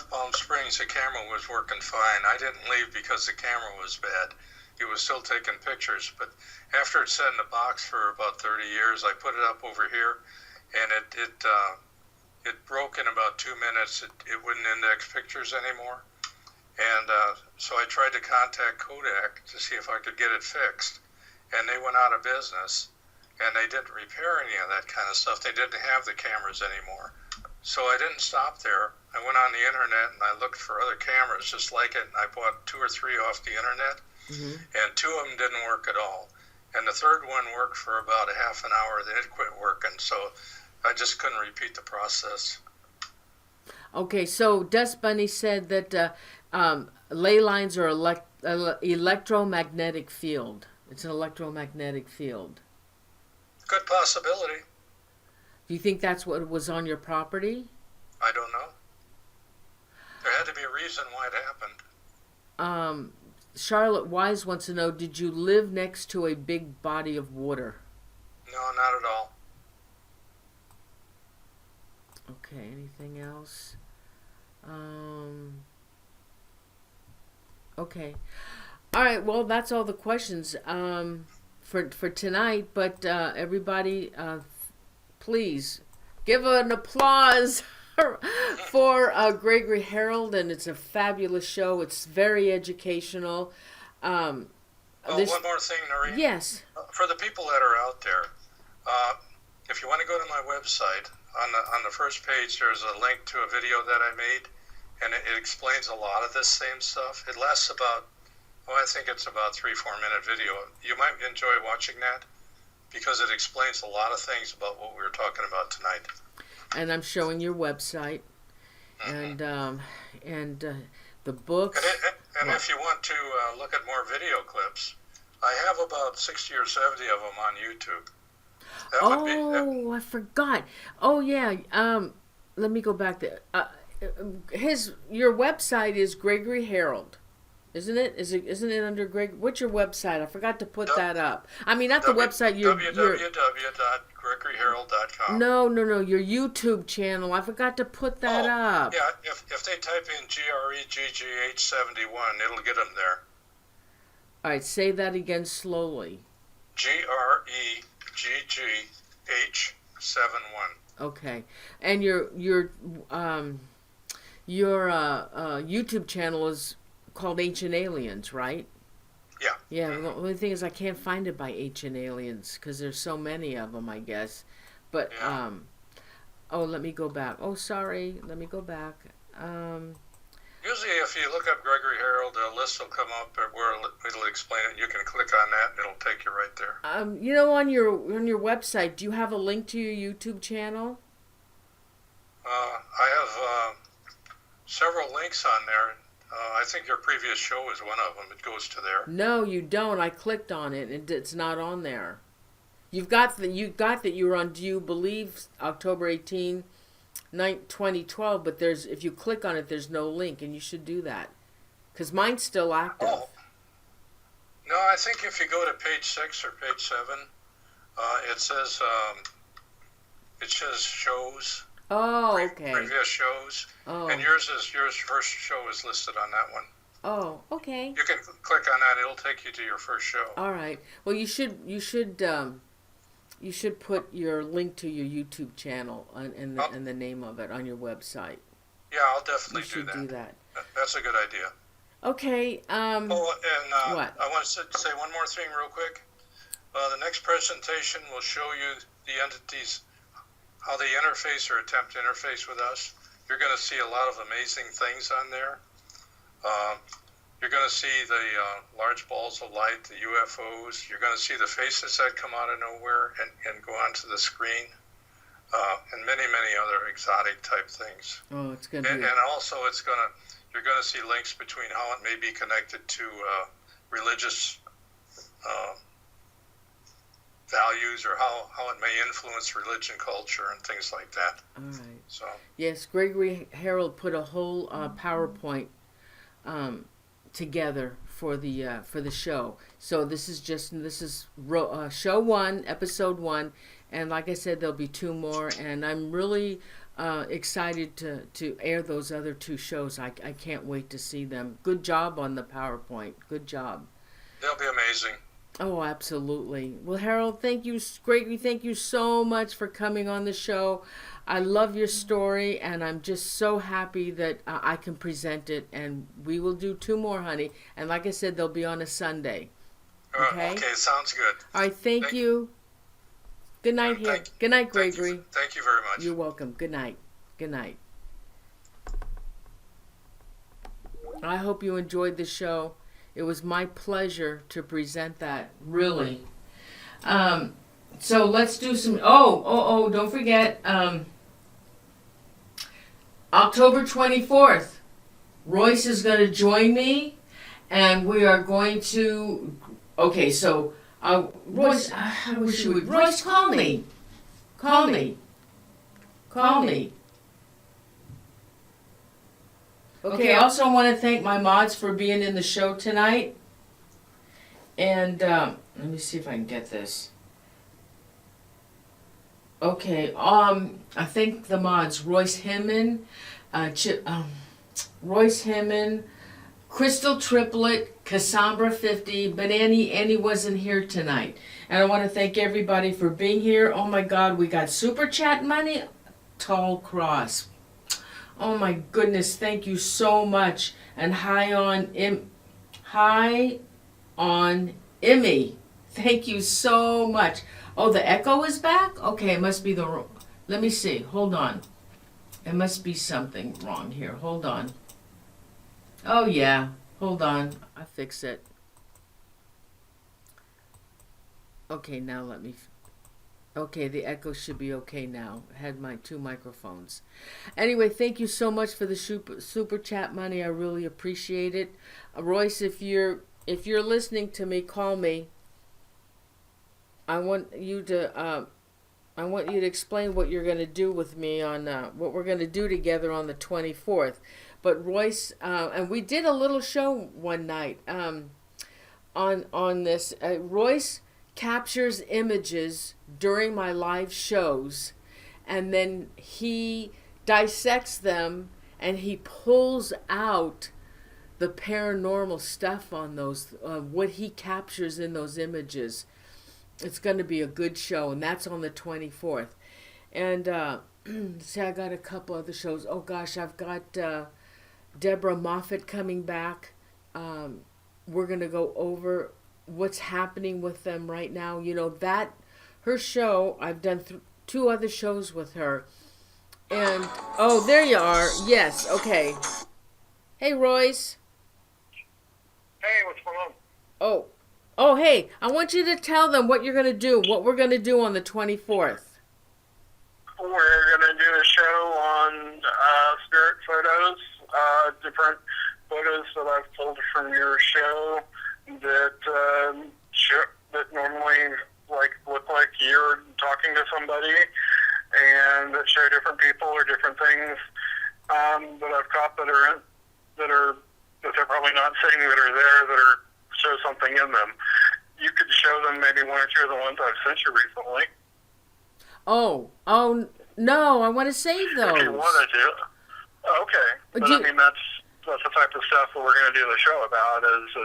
Palm Springs, the camera was working fine. I didn't leave because the camera was bad. It was still taking pictures, but after it sat in the box for about 30 years, I put it up over here, and it broke in about 2 minutes. It wouldn't index pictures anymore, And so I tried to contact Kodak to see if I could get it fixed. And they went out of business, and they didn't repair any of that kind of stuff. They didn't have the cameras anymore. So I didn't stop there. I went on the internet and I looked for other cameras just like it, and I bought 2 or 3 off the internet, and 2 of them didn't work at all. And the third one worked for about a half an hour, then it quit working. So I just couldn't repeat the process. Okay, so Dust Bunny said that ley lines are electromagnetic field. It's an electromagnetic field. Good possibility. Do you think that's what was on your property? I don't know. There had to be a reason why it happened. Charlotte Wise wants to know, did you live next to a big body of water? No, not at all. Okay, anything else? Okay. All right, well, that's all the questions for tonight, but everybody, please give an applause for Gregory Harold, and it's a fabulous show. It's very educational. One more thing, Noreen. Yes. For the people that are out there, if you want to go to my website, on the first page, there's a link to a video that I made, and it explains a lot of this same stuff. It lasts about, I think it's about 3-4 minute video. You might enjoy watching that because it explains a lot of things about what we were talking about tonight. And I'm showing your website, and the books. And if you want to look at more video clips, I have about 60 or 70 of them on YouTube. I forgot. Oh yeah. Let me go back there. Your website is Gregory Harold, isn't it? Isn't it under Greg? What's your website? I forgot to put that up. I mean, not the website. www.gregoryharold.com. No. Your YouTube channel. I forgot to put that up. Yeah. If they type in GREGGH71, it'll get them there. All right. Say that again slowly. GREGGH71. Okay. And your YouTube channel is called Ancient Aliens, right? Yeah. Yeah. The only thing is I can't find it by Ancient Aliens because there's so many of them, I guess. But let me go back. Oh, sorry. Let me go back. Usually, if you look up Gregory Harold, a list will come up where it'll explain it. You can click on that, and it'll take you right there. On your website, do you have a link to your YouTube channel? I have several links on there. I think your previous show is one of them. It goes to there. No, you don't. I clicked on it, and it's not on there. You got that you were on Do You Believe October 18, 2012, but if you click on it, there's no link, and you should do that because mine's still active. Oh. No, I think if you go to page 6 or page 7, it says shows. Oh, okay. Previous shows. Oh. And yours first show is listed on that one. Oh, okay. You can click on that; it'll take you to your first show. All right. Well, you should put your link to your YouTube channel and the name of it on your website. Yeah, I'll definitely do that. That's a good idea. Okay. What? I want to say one more thing real quick. The next presentation will show you the entities, how they interface or attempt to interface with us. You're going to see a lot of amazing things on there. You're going to see the large balls of light, the UFOs. You're going to see the faces that come out of nowhere and go onto the screen, and many, many other exotic type things. Oh, it's going to be... And also you're going to see links between how it may be connected to religious values or how it may influence religion, culture, and things like that. All right. So. Yes, Gregory Harold put a whole PowerPoint together for the show. So this is show 1, episode 1, and like I said, there'll be 2 more, and I'm really excited to air those other 2 shows. I can't wait to see them. Good job on the PowerPoint. Good job. They'll be amazing. Oh, absolutely. Well, Harold, thank you, Gregory, thank you so much for coming on the show. I love your story, and I'm just so happy that I can present it. And we will do 2 more, honey. And like I said, they'll be on a Sunday. Okay? Okay, sounds good. All right, thank you. Good night, here. Good night, Gregory. Thank you very much. You're welcome. Good night. Good night. I hope you enjoyed the show. It was my pleasure to present that, really. So let's do some, don't forget, October 24th, Royce is going to join me, and we are going to, Royce, how wish you would, Royce, call me. Call me. Okay, I also want to thank my mods for being in the show tonight. And let me see if I can get this. Okay, I thank the mods: Royce Hemman, Crystal Triplet, Cassandra 50, but Annie wasn't here tonight. And I want to thank everybody for being here. Oh my God, we got super chat money. Tall Cross. Oh my goodness, thank you so much. And hi on Emmy. Thank you so much. Oh, the echo is back? Okay, it must be let me see. Hold on. It must be something wrong here. Hold on. Oh yeah. Hold on. I fix it. Okay, now let me okay, the echo should be okay now. I had my 2 microphones. Anyway, thank you so much for the super chat money. I really appreciate it. Royce, if you're listening to me, call me. I want you to explain what you're going to do with me on what we're going to do together on the 24th. But Royce, and we did a little show one night on this. Royce captures images during my live shows, and then he dissects them and he pulls out the paranormal stuff on those, what he captures in those images. It's going to be a good show, and that's on the 24th. And see, I got a couple other shows. Oh gosh, I've got Deborah Moffat coming back. We're going to go over what's happening with them right now. You know, that her show, I've done 2 other shows with her. And oh, there you are. Yes, okay. Hey, Royce. Hey, what's going on? Oh, hey, I want you to tell them what you're going to do, what we're going to do on the 24th. We're going to do a show on spirit photos, different photos that I've pulled from your show that normally look like you're talking to somebody, and that show different people or different things that I've caught that they're probably not saying that are there, that show something in them. You could show them maybe 1 or 2 of the ones I've sent you recently. Oh no, I want to save those. If you wanted to. Okay. But I mean, that's the type of stuff that we're going to do the show about. Is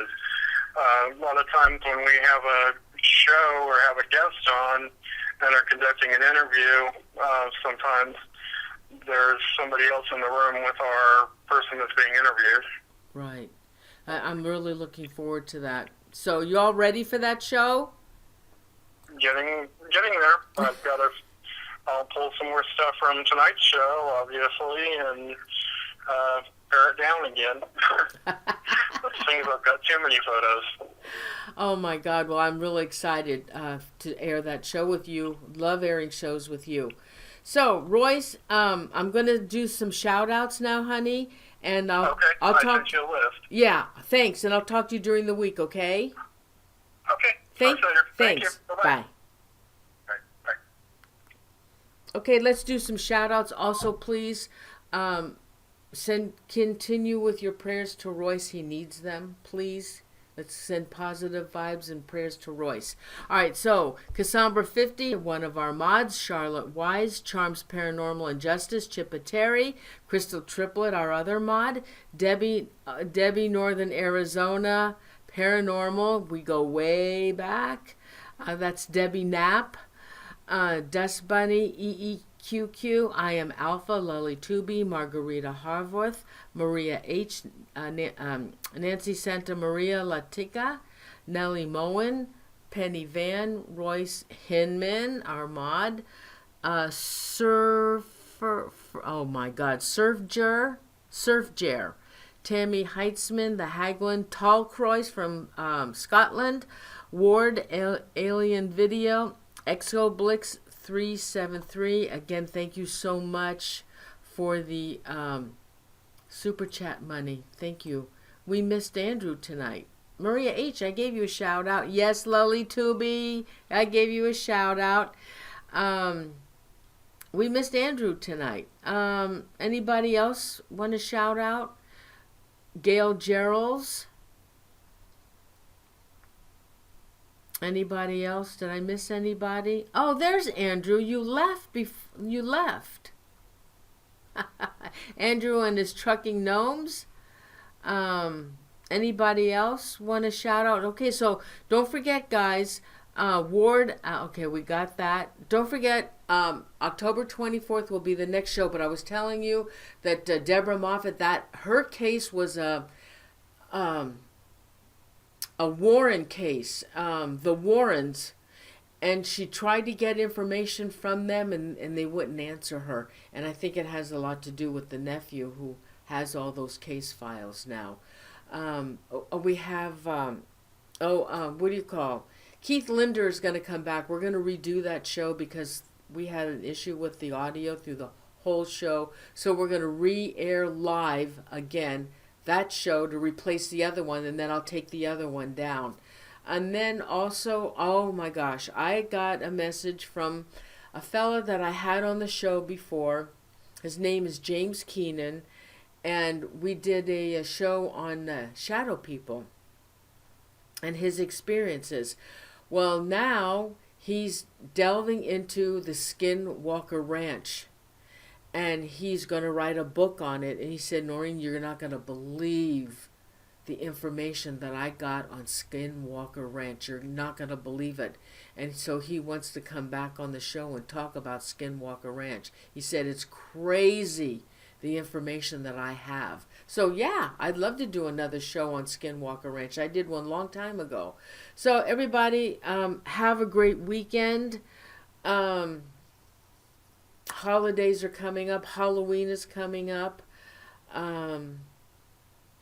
a lot of times when we have a show or have a guest on and are conducting an interview, sometimes there's somebody else in the room with our person that's being interviewed. Right. I'm really looking forward to that. So you all ready for that show? Getting there. I'll pull some more stuff from tonight's show, obviously, and pare it down again. Things I've got too many photos. Oh my God! Well, I'm really excited to air that show with you. Love airing shows with you. So, Royce, I'm going to do some shout-outs now, honey. And I'll talk. Sent you a list. Yeah, thanks. And I'll talk to you during the week, okay? Okay. Thanks. Bye-bye. Bye. Bye. Okay, let's do some shout-outs. Also, please continue with your prayers to Royce. He needs them, please. Let's send positive vibes and prayers to Royce. All right, so Cassandra 50, one of our mods, Charlotte Wise, Charms Paranormal and Justice, Chippa Terry, Crystal Triplet, our other mod, Debbie Northern Arizona, Paranormal, we go way back. That's Debbie Knapp. Dust Bunny, EEQQ, I Am Alpha, Lully Tooby, Margarita Harworth, Maria H, Nancy Santa Maria Latica, Nellie Moen, Penny Van, Royce Hinman, Armand, Surfer, oh my God, Surfjer, Tammy Heitzman, the Haglund, Tallcroix from Scotland, Ward, Alien Video, Exoblix 373. Again, thank you so much for the super chat money. Thank you. We missed Andrew tonight. Maria H, I gave you a shout out. Yes, Lully Tooby, I gave you a shout out. We missed Andrew tonight. Anybody else want to shout out? Gail Geralds. Anybody else? Did I miss anybody? Oh, there's Andrew. You left you left. Andrew and his trucking gnomes. Anybody else want to shout out? Okay, so don't forget, guys. Ward. Okay, we got that. Don't forget. October 24th will be the next show. But I was telling you that Deborah Moffat, that her case was a Warren case, the Warrens, and she tried to get information from them, and they wouldn't answer her. And I think it has a lot to do with the nephew who has all those case files now. We have, what do you call? Keith Linder is going to come back. We're going to redo that show because we had an issue with the audio through the whole show. So we're going to re-air live again that show to replace the other one, and then I'll take the other one down. And then also, oh my gosh, I got a message from a fella that I had on the show before. His name is James Keenan, and we did a show on shadow people and his experiences. Well, now he's delving into the Skinwalker Ranch. And he's going to write a book on it. And he said, Noreen, you're not going to believe the information that I got on Skinwalker Ranch. You're not going to believe it. And so he wants to come back on the show and talk about Skinwalker Ranch. He said, it's crazy, the information that I have. So yeah, I'd love to do another show on Skinwalker Ranch. I did one long time ago. So everybody, have a great weekend. Holidays are coming up. Halloween is coming up.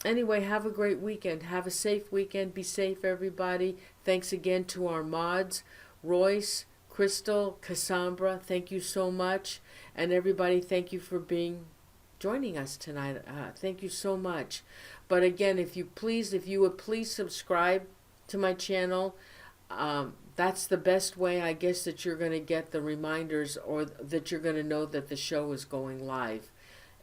Anyway, have a great weekend. Have a safe weekend. Be safe, everybody. Thanks again to our mods, Royce, Crystal, Cassandra. Thank you so much. And everybody, thank you for joining us tonight. Thank you so much. But again, if you would please subscribe to my channel. That's the best way, I guess, that you're going to get the reminders, or that you're going to know that the show is going live.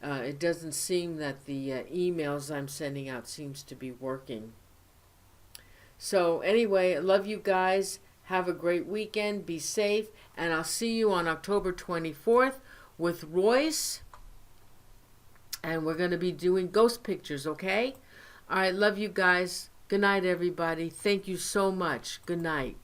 It doesn't seem that the emails I'm sending out seems to be working. So anyway, I love you guys. Have a great weekend. Be safe. And I'll see you on October 24th with Royce. And we're going to be doing ghost pictures, okay? All right, love you guys. Good night, everybody. Thank you so much. Good night.